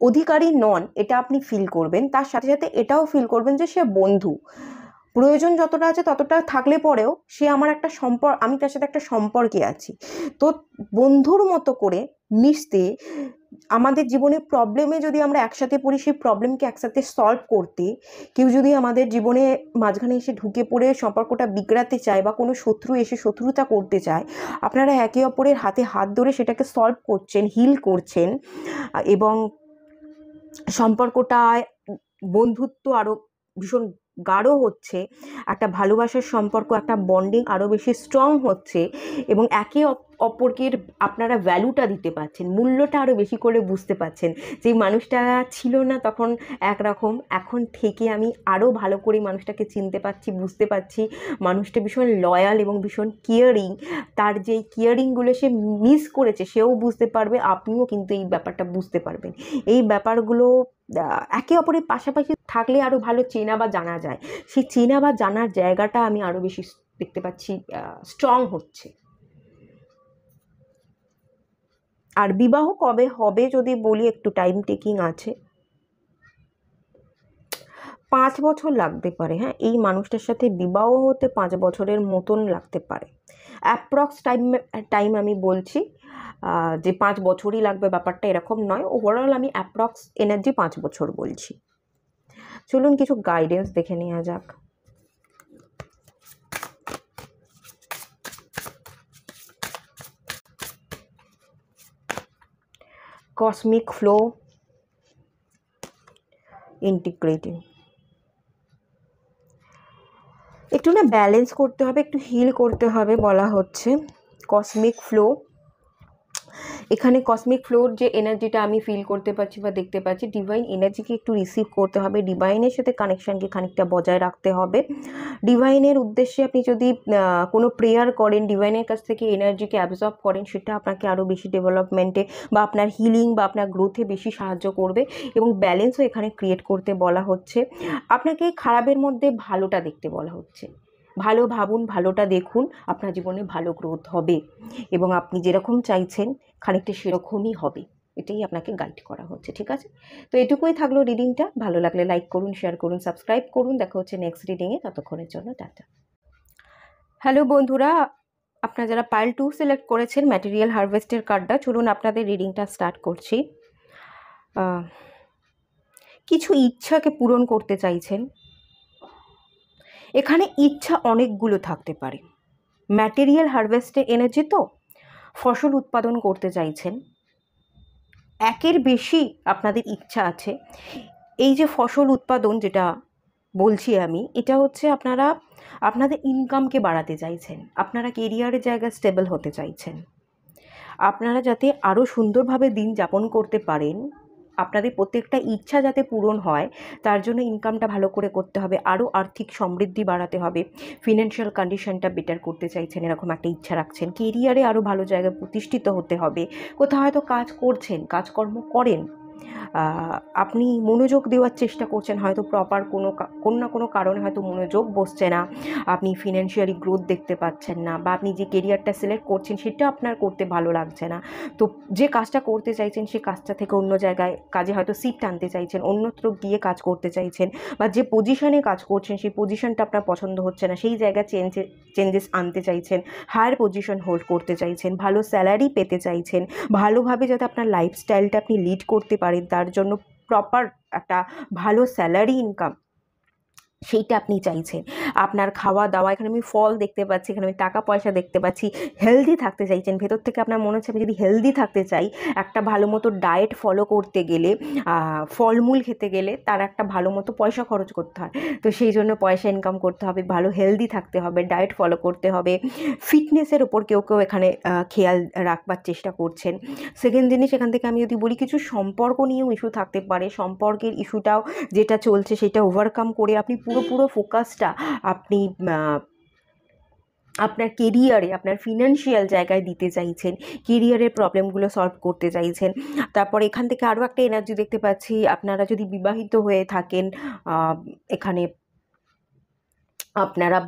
অধিকারী নন, এটা আপনি ফিল করবেন। তার সাথে সাথে এটাও ফিল করবেন যে সে বন্ধু, প্রয়োজন যতটা আছে ততটা থাকলে পরেও সে আমার একটা সম্পর্ক, আমি তার সাথে একটা সম্পর্কে আছি। তো বন্ধুর মতো করে মিশতে, আমাদের জীবনে প্রবলেমে যদি আমরা একসাথে পড়ি, সেই প্রবলেমকে একসাথে সলভ করতে, কেউ যদি আমাদের জীবনে মাঝখানে এসে ঢুকে পড়ে সম্পর্কটা বিগড়াতে চায়, বা কোনো শত্রু এসে শত্রুতা করতে চায়, আপনারা একে অপরের হাতে হাত ধরে সেটাকে সলভ করছেন, হিল করছেন, এবং সম্পর্কটায় বন্ধুত্ব আরও ভীষণ গাঢ় হচ্ছে, একটা ভালোবাসার সম্পর্ক, একটা বন্ডিং আরও বেশি স্ট্রং হচ্ছে, এবং একে অপরকে আপনারা ভ্যালুটা দিতে পারছেন, মূল্যটা আরও বেশি করে বুঝতে পারছেন। যেই মানুষটা ছিল না তখন একরকম, এখন থেকে আমি আরও ভালো করে মানুষটাকে চিনতে পারছি, বুঝতে পারছি। মানুষটা ভীষণ লয়াল এবং ভীষণ কেয়ারিং, তার যেই কেয়ারিংগুলো সে মিস করেছে সেও বুঝতে পারবে, আপনিও কিন্তু এই ব্যাপারটা বুঝতে পারবেন। এই ব্যাপারগুলো একে অপরের পাশাপাশি থাকলে আরও ভালো চেনা বা জানা যায়। সেই চেনা বা জানার জায়গাটা আমি আরও বেশি দেখতে পাচ্ছি স্ট্রং হচ্ছে। আর বিবাহ কবে হবে যদি বলি, একটু টাইম টেকিং আছে, 5 বছর লাগতে পারে। হ্যাঁ, এই মানুষটার সাথে বিবাহ হতে 5 বছরের মতন লাগতে পারে। অ্যাপ্রক্স টাইম আমি বলছি, যে 5 বছরই লাগবে ব্যাপারটা এরকম নয়। ওভারঅল আমি অ্যাপ্রক্স এনার্জি 5 বছর বলছি। চলুন কিছু গাইডেন্স দেখে নেওয়া যাক। কসমিক ফ্লো, ইন্টিগ্রেটিং, একটু না ব্যালেন্স করতে হবে, একটু হিল করতে হবে বলা হচ্ছে। কসমিক ফ্লো, এখানে কসমিক ফ্লোর যে এনার্জিটা আমি ফিল করতে পারছি বা দেখতে পাচ্ছি, ডিভাইন এনার্জিকে একটু রিসিভ করতে হবে, ডিভাইনের সাথে কানেকশানকে খানিকটা বজায় রাখতে হবে। ডিভাইনের উদ্দেশ্যে আপনি যদি কোনো প্রেয়ার করেন, ডিভাইনের কাছ থেকে এনার্জিকে অ্যাবজর্ব করেন, সেটা আপনাকে আরও বেশি ডেভেলপমেন্টে বা আপনার হিলিং বা আপনার গ্রোথে বেশি সাহায্য করবে। এবং ব্যালেন্সও এখানে ক্রিয়েট করতে বলা হচ্ছে। আপনাকে খারাপের মধ্যে ভালোটা দেখতে বলা হচ্ছে। ভালো ভাবুন, ভালোটা দেখুন, আপনার জীবনে ভালো গ্রোথ হবে এবং আপনি যেরকম চাইছেন খানিকটা সেরকমই হবে, এটাই আপনাকে গাইড করা হচ্ছে। ঠিক আছে, তো এটুকুই থাকলো রিডিংটা। ভালো লাগলে লাইক করুন, শেয়ার করুন, সাবস্ক্রাইব করুন। দেখা হচ্ছে নেক্সট রিডিংয়ে, ততক্ষণের জন্য টাটা। হ্যালো বন্ধুরা, আপনারা যারা পাইল 2 সিলেক্ট করেছেন ম্যাটেরিয়াল হারভেস্টের কার্ডটা, চলুন আপনাদের রিডিংটা স্টার্ট করছি। কিছু ইচ্ছাকে পূরণ করতে চাইছেন। এখানে ইচ্ছা অনেকগুলো থাকতে পারে। ম্যাটেরিয়াল হারভেস্টের এনার্জি তো, ফসল উৎপাদন করতে চাইছেন, একের বেশি আপনাদের ইচ্ছা আছে। এই যে ফসল উৎপাদন যেটা বলছি আমি, এটা হচ্ছে আপনারা আপনাদের ইনকামকে বাড়াতে চাইছেন, আপনারা কেরিয়ারের জায়গায় স্টেবল হতে চাইছেন, আপনারা যাতে আরও সুন্দরভাবে দিন যাপন করতে পারেন, আপনাদের প্রত্যেকটা ইচ্ছা যাতে পূরণ হয়, তার জন্য ইনকামটা ভালো করে করতে হবে, আরও আর্থিক সমৃদ্ধি বাড়াতে হবে, ফিনান্সিয়াল কন্ডিশনটা বেটার করতে চাইছেন, এরকম একটা ইচ্ছা রাখছেন। কেরিয়ারে আরও ভালো জায়গায় প্রতিষ্ঠিত হতে হবে। কোথাও হয়তো কাজ করছেন, কাজকর্ম করেন, আপনি মনোযোগ দেওয়ার চেষ্টা করছেন, হয়তো প্রপার কোনো না কোনো কারণে হয়তো মনোযোগ বসছে না, আপনি ফিনান্সিয়ালি গ্রোথ দেখতে পাচ্ছেন না, বা আপনি যে কেরিয়ারটা সিলেক্ট করছেন সেটা আপনার করতে ভালো লাগছে না। তো যে কাজটা করতে চাইছেন সেই কাজটা থেকে অন্য জায়গায় কাজে হয়তো শিফট আনতে চাইছেন, অন্যত্র গিয়ে কাজ করতে চাইছেন, বা যে পজিশনে কাজ করছেন সেই পজিশনটা আপনার পছন্দ হচ্ছে না, সেই জায়গায় চেঞ্জেস আনতে চাইছেন, হায়ার পজিশন হোল্ড করতে চাইছেন, ভালো স্যালারি পেতে চাইছেন, ভালোভাবে যাতে আপনার লাইফস্টাইলটা আপনি লিড করতে পারেন, তার জন্য প্রপার একটা ভালো স্যালারি ইনকাম সেইটা আপনি চাইছেন। আপনার খাওয়া দাওয়া, এখানে আমি ফল দেখতে পাচ্ছি, এখানে আমি টাকা পয়সা দেখতে পাচ্ছি, হেলদি থাকতে চাইছেন, ভেতর থেকে আপনার মনে হচ্ছে আমি যদি হেলদি থাকতে চাই, একটা ভালো মতো ডায়েট ফলো করতে গেলে, ফলমূল খেতে গেলে তার একটা ভালো মতো পয়সা খরচ করতে হয়, তো সেই জন্য পয়সা ইনকাম করতে হবে, ভালো হেলদি থাকতে হবে, ডায়েট ফলো করতে হবে, ফিটনেসের ওপর কেউ কেউ এখানে খেয়াল রাখবার চেষ্টা করছেন। সেকেন্ড জিনিস, এখান থেকে আমি যদি বলি, কিছু সম্পর্ক নিয়েও ইস্যু থাকতে পারে, সম্পর্কের ইস্যুটাও যেটা চলছে সেটা ওভারকাম করে আপনি পুরো ফোকাসটা আপনি আপনার কেরিয়ারে, আপনার ফিনান্সিয়াল জায়গায় দিতে চাইছেন, কেরিয়ারের প্রবলেমগুলো সলভ করতে চাইছেন। তারপর এখান থেকে আরও একটা এনার্জি দেখতে পাচ্ছি, আপনারা যদি বিবাহিত হয়ে থাকেন, এখানে আপনারা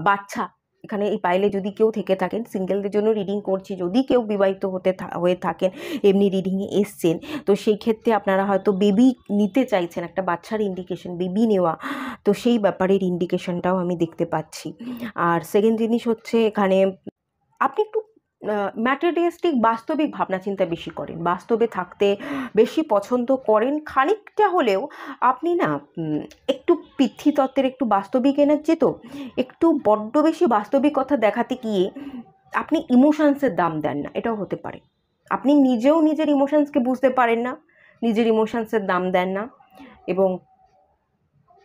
বাচ্চা, এখানে এই পাইলে যদি কেউ থেকে থাকেন, সিঙ্গেলদের জন্য রিডিং করছি, যদি কেউ বিবাহিত হয়ে থাকেন, এমনি রিডিংয়ে এসছেন, তো সেই ক্ষেত্রে আপনারা হয়তো বেবি নিতে চাইছেন, একটা বাচ্চার ইন্ডিকেশন, বেবি নেওয়া, তো সেই ব্যাপারের ইন্ডিকেশনটাও আমি দেখতে পাচ্ছি। আর সেকেন্ড জিনিস হচ্ছে, এখানে আপনি একটু ম্যাটেরিয়ালিস্টিক, বাস্তবিক ভাবনা চিন্তা বেশি করেন, বাস্তবে থাকতে বেশি পছন্দ করেন খানিকটা হলেও। আপনি না একটু পিতৃতত্ত্বের একটু বাস্তবিক এনার্জি, তো একটু বড্ড বেশি বাস্তবিক কথা দেখাতে গিয়ে আপনি ইমোশনসের দাম দেন না, এটাও হতে পারে। আপনি নিজেও নিজের ইমোশনসকে বুঝতে পারেন না, নিজের ইমোশনসের দাম দেন না, এবং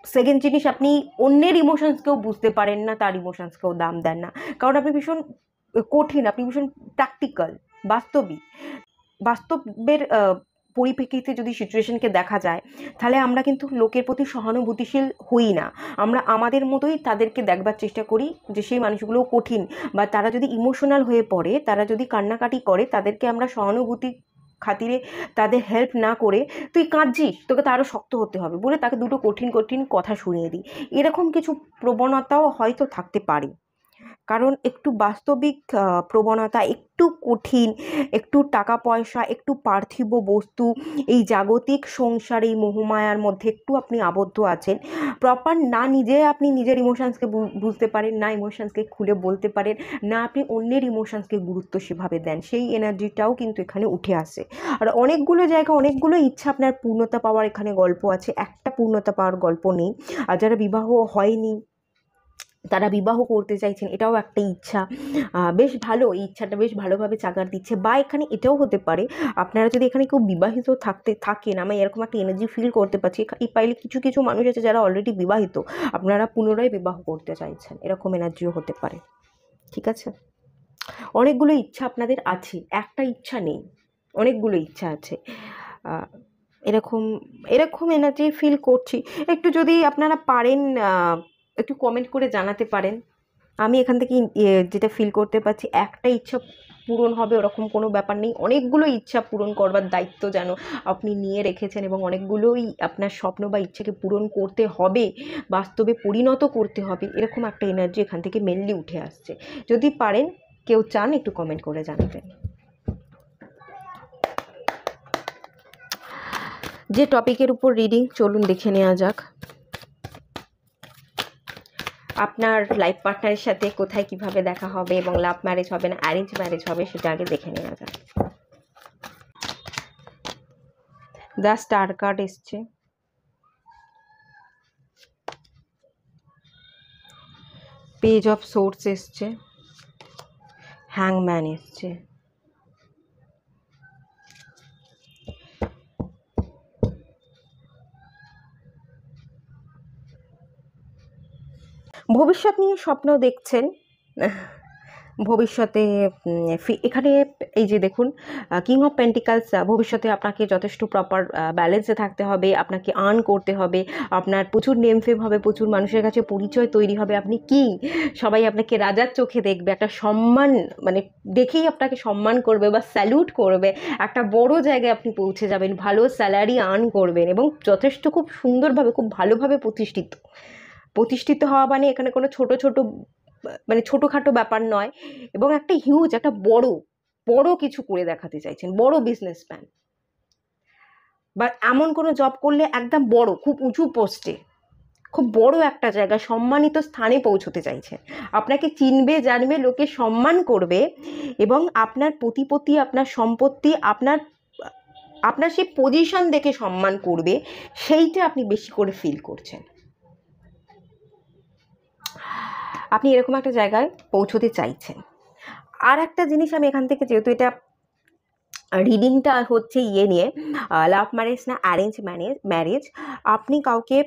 সেকেন্ড জিনিস, আপনি অন্যের ইমোশনসকেও বুঝতে পারেন না, তার ইমোশনসকেও দাম দেন না, কারণ আপনি ভীষণ কঠিন, আপনি ভীষণ প্র্যাকটিক্যাল, বাস্তবের পরিপ্রেক্ষিতে যদি সিচুয়েশনকে দেখা যায়, তাহলে আমরা কিন্তু লোকের প্রতি সহানুভূতিশীল হই না, আমরা আমাদের মতোই তাদেরকে দেখবার চেষ্টা করি যে সেই মানুষগুলোও কঠিন, বা তারা যদি ইমোশনাল হয়ে পড়ে, তারা যদি কান্নাকাটি করে, তাদেরকে আমরা সহানুভূতি খাতিরে তাদের হেল্প না করে, তুই কাঁদছিস, তোকে তো আরও শক্ত হতে হবে বলে তাকে দুটো কঠিন কঠিন কথা শুনিয়ে দিই, এরকম কিছু প্রবণতাও হয়তো থাকতে পারে। কারণ একটু বাস্তবিক প্রবণতা, একটু কঠিন, একটু টাকা পয়সা, একটু পার্থিব বস্তু, এই জাগতিক সংসার, এই মোহমায়ার মধ্যে একটু আপনি আবদ্ধ আছেন, প্রপার না নিজে আপনি নিজের ইমোশনসকে বুঝতে পারেন না, ইমোশনসকে খুলে বলতে পারেন না, আপনি অন্যের ইমোশনসকে গুরুত্ব সেভাবে দেন, সেই এনার্জিটাও কিন্তু এখানে উঠে আসে। আর অনেকগুলো জায়গা, অনেকগুলো ইচ্ছা আপনার পূর্ণতা পাওয়ার এখানে গল্প আছে, একটা পূর্ণতা পাওয়ার গল্প নেই। আর যারা বিবাহ হয়নি, তারা বিবাহ করতে চাইছেন, এটাও একটা ইচ্ছা, বেশ ভালো, এই ইচ্ছাটা বেশ ভালোভাবে চাগার দিচ্ছে। বা এখানে এটাও হতে পারে, আপনারা যদি এখানে কেউ বিবাহিত থাকেন, আমি এরকম একটা এনার্জি ফিল করতে পারছি, এই পাইলে কিছু কিছু মানুষ আছে যারা অলরেডি বিবাহিত, আপনারা পুনরায় বিবাহ করতে চাইছেন, এরকম এনার্জিও হতে পারে। ঠিক আছে। অনেকগুলো ইচ্ছা আপনাদের আছে, একটা ইচ্ছা নেই, অনেকগুলো ইচ্ছা আছে। আহ, এরকম এরকম এনার্জি ফিল করছি। একটু যদি আপনারা পারেন একটু কমেন্ট করে জানাতে পারেন। আমি এখান থেকে যেটা ফিল করতে পারছি, একটা ইচ্ছা পূরণ হবে ওরকম কোনো ব্যাপার নেই, অনেকগুলো ইচ্ছা পূরণ করবার দায়িত্ব যেন আপনি নিয়ে রেখেছেন, এবং অনেকগুলোই আপনার স্বপ্ন বা ইচ্ছাকে পূরণ করতে হবে, বাস্তবে পরিণত করতে হবে, এরকম একটা এনার্জি এখান থেকে মেনলি উঠে আসছে। যদি পারেন, কেউ চান, একটু কমেন্ট করে জানাবেন। যে টপিকের উপর রিডিং, চলুন দেখে নেওয়া যাক। আপনার লাইফ পার্টনারের সাথে কোথায় কিভাবে দেখা হবে, এবং লাভ ম্যারেজ হবে না অ্যারেঞ্জ ম্যারেজ হবে, সেটা আগে দেখে নেওয়া যাক। দ্য স্টার কার্ড এসছে, পেজ অফ সোর্স এসছে, হ্যাংম্যান এসছে, ভবিষ্যৎ নিয়ে স্বপ্ন দেখছেন। ভবিষ্যতে এখানে এই যে দেখুন, কিং অফ পেন্টিকালস, ভবিষ্যতে আপনাকে যথেষ্ট প্রপার ব্যালেন্সে থাকতে হবে, আপনাকে আর্ন করতে হবে, আপনার প্রচুর নেম ফেম হবে, প্রচুর মানুষের কাছে পরিচয় তৈরি হবে, আপনি কিং, সবাই আপনাকে রাজার চোখে দেখবে, একটা সম্মান, মানে দেখেই আপনাকে সম্মান করবে বা স্যালুট করবে, একটা বড় জায়গায় আপনি পৌঁছে যাবেন, ভালো স্যালারি আর্ন করবেন, এবং যথেষ্ট খুব সুন্দরভাবে, খুব ভালোভাবে প্রতিষ্ঠিত হওয়া, মানে এখানে কোনো ছোট ছোট, মানে ছোটোখাটো ব্যাপার নয়, এবং একটা হিউজ, একটা বড় বড় কিছু করে দেখাতে চাইছেন, বড় বিজনেসম্যান, বা এমন কোনো জব করলে একদম বড়, খুব উঁচু পোস্টে, খুব বড় একটা জায়গা, সম্মানিত স্থানে পৌঁছতে চাইছেন। আপনাকে চিনবে, জানবে, লোকে সম্মান করবে, এবং আপনার প্রতিপত্তি, আপনার সম্পত্তি, আপনার আপনার সেই পজিশন দেখে সম্মান করবে, সেইটা আপনি বেশি করে ফিল করছেন। আপনি এরকম একটা জায়গায় পৌঁছতে চাইছেন। আর একটা জিনিস আমি এখান থেকে, যেহেতু এটা রিডিংটা হচ্ছে ইয়ে নিয়ে, লাভ ম্যারেজ না অ্যারেঞ্জ ম্যারেজ, আপনি কাউকে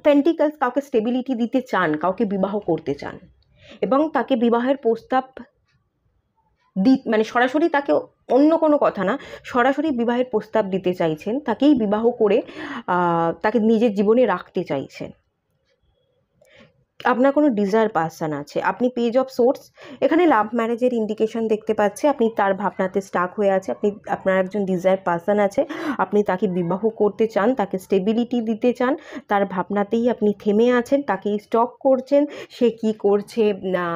পেন্টিকলস, কাউকে স্টেবিলিটি দিতে চান, কাউকে বিবাহ করতে চান, এবং তাকে বিবাহের প্রস্তাব মানে সরাসরি তাকে, অন্য কোনো কথা না, সরাসরি বিবাহের প্রস্তাব দিতে চাইছেন, তাকেই বিবাহ করে তাকে নিজের জীবনে রাখতে চাইছেন। আপনার কোনো ডিজায়ার পারসন আছে, আপনি পেজ অফ সোর্স, এখানে লাভ ম্যারেজের ইন্ডিকেশন দেখতে পাচ্ছি, আপনি তার ভাবনাতে স্টাক হয়ে আছে, আপনার একজন ডিজায়ার পারসন আছে, আপনি তাকে বিবাহ করতে চান, তাকে স্টেবিলিটি দিতে চান, তার ভাবনাতেই আপনি থেমে আছেন, তাকেই স্টক করছেন, সে কি করছে না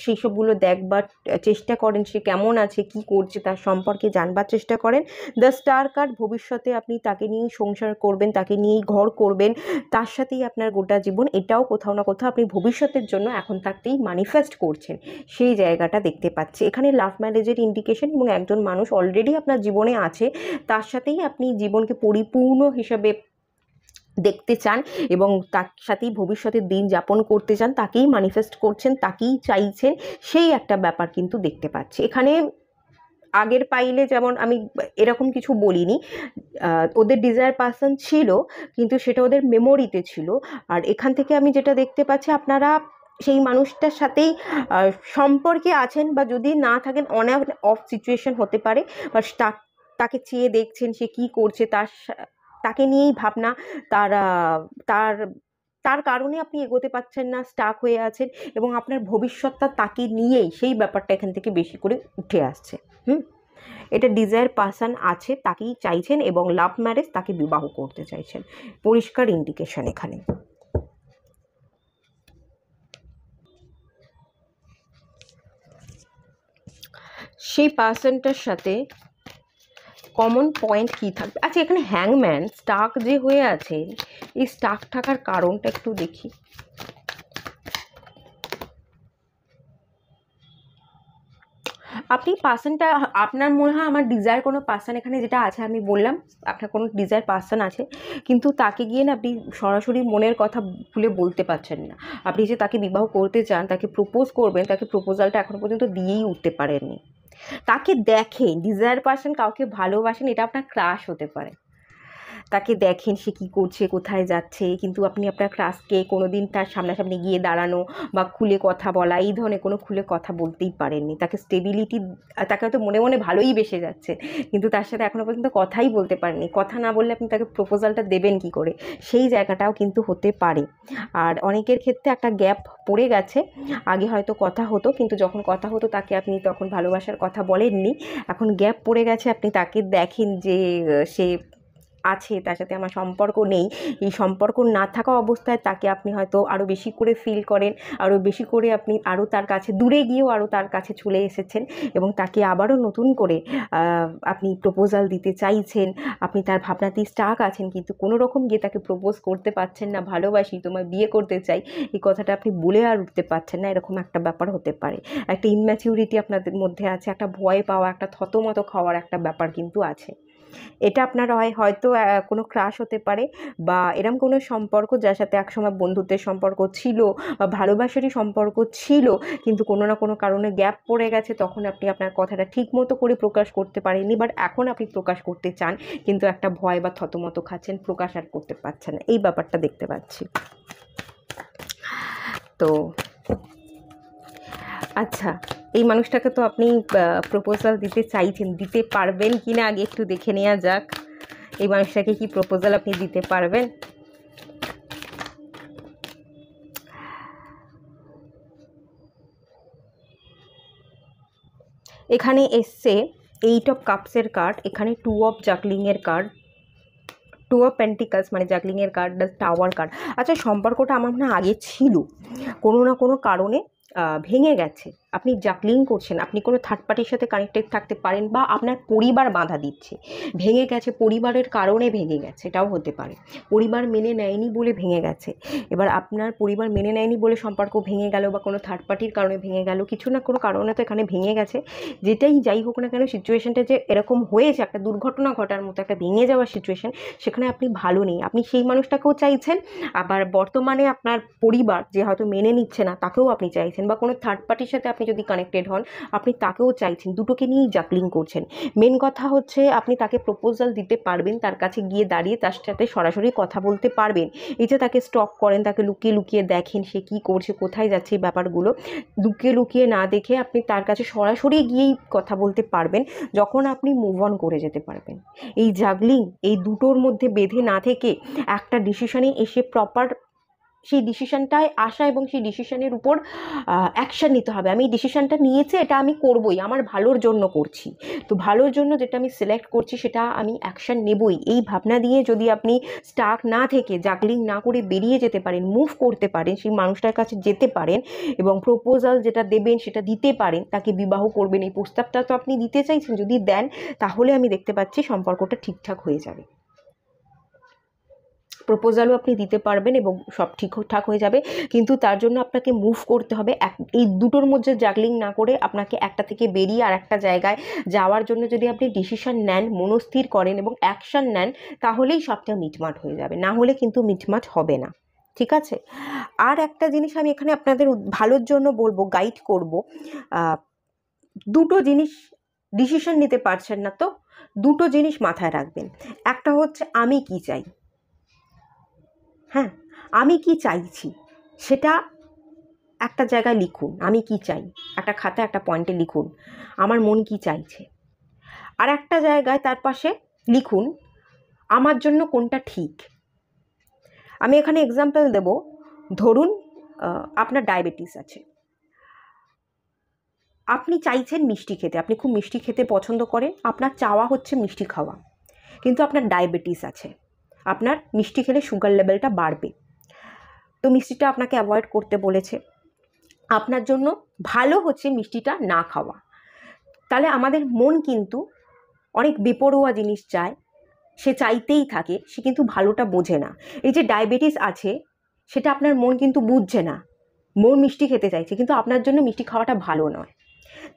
সেই সবগুলো দেখবার চেষ্টা করেন, সে কেমন আছে, কি করছে, তার সম্পর্কে জানবার চেষ্টা করেন। দ্য স্টার কার্ড, ভবিষ্যতে আপনি তাকে নিয়েই সংসার করবেন, তাকে নিয়েই ঘর করবেন, তার সাথেই আপনার গোটা জীবন, এটাও কোথাও না কোথাও আপনি ভবিষ্যতের জন্য এখন থাকতেই ম্যানিফেস্ট করছেন, সেই জায়গাটা দেখতে পাচ্ছি এখানে লাভ ম্যারেজের ইন্ডিকেশন, এবং একজন মানুষ অলরেডি আপনার জীবনে আছে, তার সাথেই আপনি জীবনকে পরিপূর্ণ হিসাবে দেখতে চান, এবং তার সাথেই ভবিষ্যতের দিন যাপন করতে চান, তাকেই ম্যানিফেস্ট করছেন, তাকেই চাইছেন, সেই একটা ব্যাপার কিন্তু দেখতে পাচ্ছি এখানে। আগের পাইলে যেমন আমি এরকম কিছু বলিনি, ওদের ডিজায়ার পারসন ছিল, কিন্তু সেটা ওদের মেমোরিতে ছিল, আর এখান থেকে আমি যেটা দেখতে পাচ্ছি, আপনারা সেই মানুষটার সাথেই সম্পর্কে আছেন, বা যদি না থাকেন, অন অফ সিচুয়েশন হতে পারে, বা তাকে চেয়ে দেখছেন সে কি করছে, তাকে নিয়েই ভাবনা, তার তার তার কারণে আপনি এগোতে পারছেন না, স্টাক হয়ে আছেন, এবং আপনার ভবিষ্যৎটা তাকে নিয়েই, সেই ব্যাপারটা এখান থেকে বেশি করে উঠে আসছে। এটা ডিজায়ার পারসন আছে, তাকেই চাইছেন, এবং লাভ ম্যারেজ, তাকে বিবাহ করতে চাইছেন, পরিষ্কার ইন্ডিকেশন এখানে। সেই পার্সনটার সাথে কমন পয়েন্ট কী থাকবে? আচ্ছা, এখানে হ্যাংম্যান, স্টাক যে হয়ে আছে, এই স্টাক থাকার কারণটা একটু দেখি। আপনি পার্সনটা, আপনার মনে হয় আমার ডিজায়ার কোনো পার্সন এখানে যেটা আছে, আমি বললাম আপনার কোনো ডিজায়ার পার্সন আছে, কিন্তু তাকে গিয়ে না আপনি সরাসরি মনের কথা খুলে বলতে পারছেন না। আপনি যে তাকে বিবাহ করতে চান, তাকে প্রপোজ করবেন, তাকে প্রপোজালটা এখনো পর্যন্ত দিয়েই উঠতে পারেননি। তাকে দেখেন, ডিজায়ার পার্সন কাউকে ভালোবাসেন, এটা আপনার ক্রাশ হতে পারে, তাকে দেখেন সে কী করছে, কোথায় যাচ্ছে, কিন্তু আপনি আপনার ক্রাশকে কোনো দিন তার সামনাসামনি গিয়ে দাঁড়ানো বা খুলে কথা বলা, এই ধরনের কোনো খুলে কথা বলতেই পারেননি। তাকে স্টেবিলিটি, তাকে হয়তো মনে মনে ভালোই বেসে যাচ্ছে, কিন্তু তার সাথে এখনও পর্যন্ত কথাই বলতে পারেননি। কথা না বললে আপনি তাকে প্রপোজালটা দেবেন কী করে, সেই জায়গাটাও কিন্তু হতে পারে। আর অনেকের ক্ষেত্রে একটা গ্যাপ পড়ে গেছে, আগে হয়তো কথা হতো, কিন্তু যখন কথা হতো তাকে আপনি তখন ভালোবাসার কথা বলেননি। এখন গ্যাপ পড়ে গেছে, আপনি তাকে দেখেন যে সে আছে, তার সাথে আমার সম্পর্ক নেই। এই সম্পর্ক না থাকা অবস্থায় তাকে আপনি হয়তো আরও বেশি করে ফিল করেন, আরও বেশি করে আপনি আরও তার কাছে দূরে গিয়েও আরও তার কাছে চলে এসেছেন এবং তাকে আবারও নতুন করে আপনি প্রপোজাল দিতে চাইছেন। আপনি তার ভাবনাতেই স্টাক আছেন, কিন্তু কোনো রকম গিয়ে তাকে প্রপোজ করতে পারছেন না। ভালোবাসি, তোমায় বিয়ে করতে চাই, এই কথাটা আপনি বলে আর উঠতে পারছেন না, এরকম একটা ব্যাপার হতে পারে। একটা ইম্যাচিউরিটি আপনাদের মধ্যে আছে, একটা ভয় পাওয়া, একটা থতমত খাওয়ার একটা ব্যাপার কিন্তু আছে। এটা আপনার হয়তো কোনো ক্রাশ হতে পারে, বা এরম কোনো সম্পর্ক যার সাথে একসময় বন্ধুত্বের সম্পর্ক ছিল বা ভালোবাসারই সম্পর্ক ছিল, কিন্তু কোনো না কোনো কারণে গ্যাপ পড়ে গেছে। তখন আপনি আপনার কথাটা ঠিক মতো করে প্রকাশ করতে পারেননি, বাট এখন আপনি প্রকাশ করতে চান, কিন্তু একটা ভয় বা থতমত খাচ্ছেন, প্রকাশ আর করতে পারছেন না, এই ব্যাপারটা দেখতে পাচ্ছি। তো আচ্ছা, এই মানুষটাকে তো আপনি প্রপোজাল দিতে চাইছেন, দিতে পারবেন কি না আগে একটু দেখে নেওয়া যাক। এই মানুষটাকে কি প্রপোজাল আপনি দিতে পারবেন? এখানে এসছে 8 অফ কাপসের কার্ড, এখানে 2 অফ জাগলিংয়ের কার্ড, 2 অফ পেন্টিকলস মানে জাগলিংয়ের কার্ড, টাওয়ার কার্ড। আচ্ছা, সম্পর্কটা আমার মনে হয় আগে ছিল, কোনো না কোনো কারণে ভেঙে গেছে। আপনি জাগলিং করছেন, আপনি কোনো থার্ড পার্টির সাথে কানেক্টেড থাকতে পারেন, বা আপনার পরিবার বাধা দিচ্ছে, ভেঙে গেছে, পরিবারের কারণে ভেঙে গেছে, এটাও হতে পারে। পরিবার মেনে নেয়নি বলে ভেঙে গেছে। এবার আপনার পরিবার মেনে নেয়নি বলে সম্পর্ক ভেঙে গেল, বা কোনো থার্ড পার্টির কারণে ভেঙে গেল, কিছু না কোনো কারণে তো এখানে ভেঙে গেছে। যেটাই যাই হোক না কেন, সিচুয়েশনটা যে এরকম হয়েছে, একটা দুর্ঘটনা ঘটার মতো একটা ভেঙে যাওয়ার সিচুয়েশন, সেখানে আপনি ভালো নেই। আপনি সেই মানুষটাকেও চাইছেন, আবার বর্তমানে আপনার পরিবার যে হয়তো মেনে নিচ্ছে না তাকেও আপনি চাইছেন, বা কোনো থার্ড পার্টির সাথে আপনি যদি কানেক্টেড হন আপনি তাকেও চাইছেন, দুটোকে নিয়েই জাগলিং করছেন। মেন কথা হচ্ছে আপনি তাকে প্রপোজাল দিতে পারবেন, তার কাছে গিয়ে দাঁড়িয়ে তার সাথে সরাসরি কথা বলতে পারবেন। এই যে তাকে স্টক করেন, তাকে লুকিয়ে লুকিয়ে দেখেন সে কী করছে, কোথায় যাচ্ছে, এই ব্যাপারগুলো লুকিয়ে লুকিয়ে না দেখে আপনি তার কাছে সরাসরি গিয়েই কথা বলতে পারবেন, যখন আপনি মুভ অন করে যেতে পারবেন। এই জাগলিং, এই দুটোর মধ্যে বেঁধে না থেকে একটা ডিসিশনে এসে প্রপার সেই ডিসিশনটায় আসা এবং সেই ডিসিশনের উপর অ্যাকশান নিতে হবে। আমি এই ডিসিশনটা নিয়েছি, এটা আমি করবই, আমার ভালোর জন্য করছি, তো ভালোর জন্য যেটা আমি সিলেক্ট করছি সেটা আমি অ্যাকশান নেবই, এই ভাবনা দিয়ে যদি আপনি স্টাক না থেকে জাগলিং না করে বেরিয়ে যেতে পারেন, মুভ করতে পারেন, সেই মানুষটার কাছে যেতে পারেন এবং প্রপোজাল যেটা দেবেন সেটা দিতে পারেন, তাকে বিবাহ করবেন, এই প্রস্তাবটা তো আপনি দিতে চাইছেন, যদি দেন তাহলে আমি দেখতে পাচ্ছি সম্পর্কটা ঠিকঠাক হয়ে যাবে। প্রপোজালও আপনি দিতে পারবেন এবং সব ঠিকঠাক হয়ে যাবে, কিন্তু তার জন্য আপনাকে মুভ করতে হবে। এই দুটোর মধ্যে জাগলিং না করে আপনাকে একটা থেকে বেরিয়ে আর একটা জায়গায় যাওয়ার জন্য যদি আপনি ডিসিশন নেন, মনস্থির করেন এবং অ্যাকশান নেন, তাহলেই সবটা মিটমাট হয়ে যাবে, না হলে কিন্তু মিটমাট হবে না। ঠিক আছে? আর একটা জিনিস আমি এখানে আপনাদের ভালোর জন্য বলবো, গাইড করব। দুটো জিনিস ডিসিশন নিতে পারছেন না তো দুটো জিনিস মাথায় রাখবেন। একটা হচ্ছে আমি কি চাই, হ্যাঁ, আমি কি চাইছি সেটা একটা জায়গায় লিখুন। আমি কি চাই একটা খাতায় একটা পয়েন্টে লিখুন, আমার মন কি চাইছে। আর একটা জায়গায় তার পাশে লিখুন আমার জন্য কোনটা ঠিক। আমি এখানে এক্সাম্পল দেব, ধরুন আপনার ডায়াবেটিস আছে, আপনি চাইছেন মিষ্টি খেতে, আপনি খুব মিষ্টি খেতে পছন্দ করেন, আপনার চাওয়া হচ্ছে মিষ্টি খাওয়া, কিন্তু আপনার ডায়াবেটিস আছে, আপনার মিষ্টি খেলে সুগার লেভেলটা বাড়বে, তো মিষ্টিটা আপনাকে অ্যাভয়েড করতে বলেছে। আপনার জন্য ভালো হচ্ছে মিষ্টিটা না খাওয়া। তাহলে আমাদের মন কিন্তু অনেক বেপরোয়া জিনিস চায়, সে চাইতেই থাকে, সে কিন্তু ভালোটা বোঝে না। এই যে ডায়াবেটিস আছে সেটা আপনার মন কিন্তু বুঝছে না, মন মিষ্টি খেতে চাইছে, কিন্তু আপনার জন্য মিষ্টি খাওয়াটা ভালো নয়।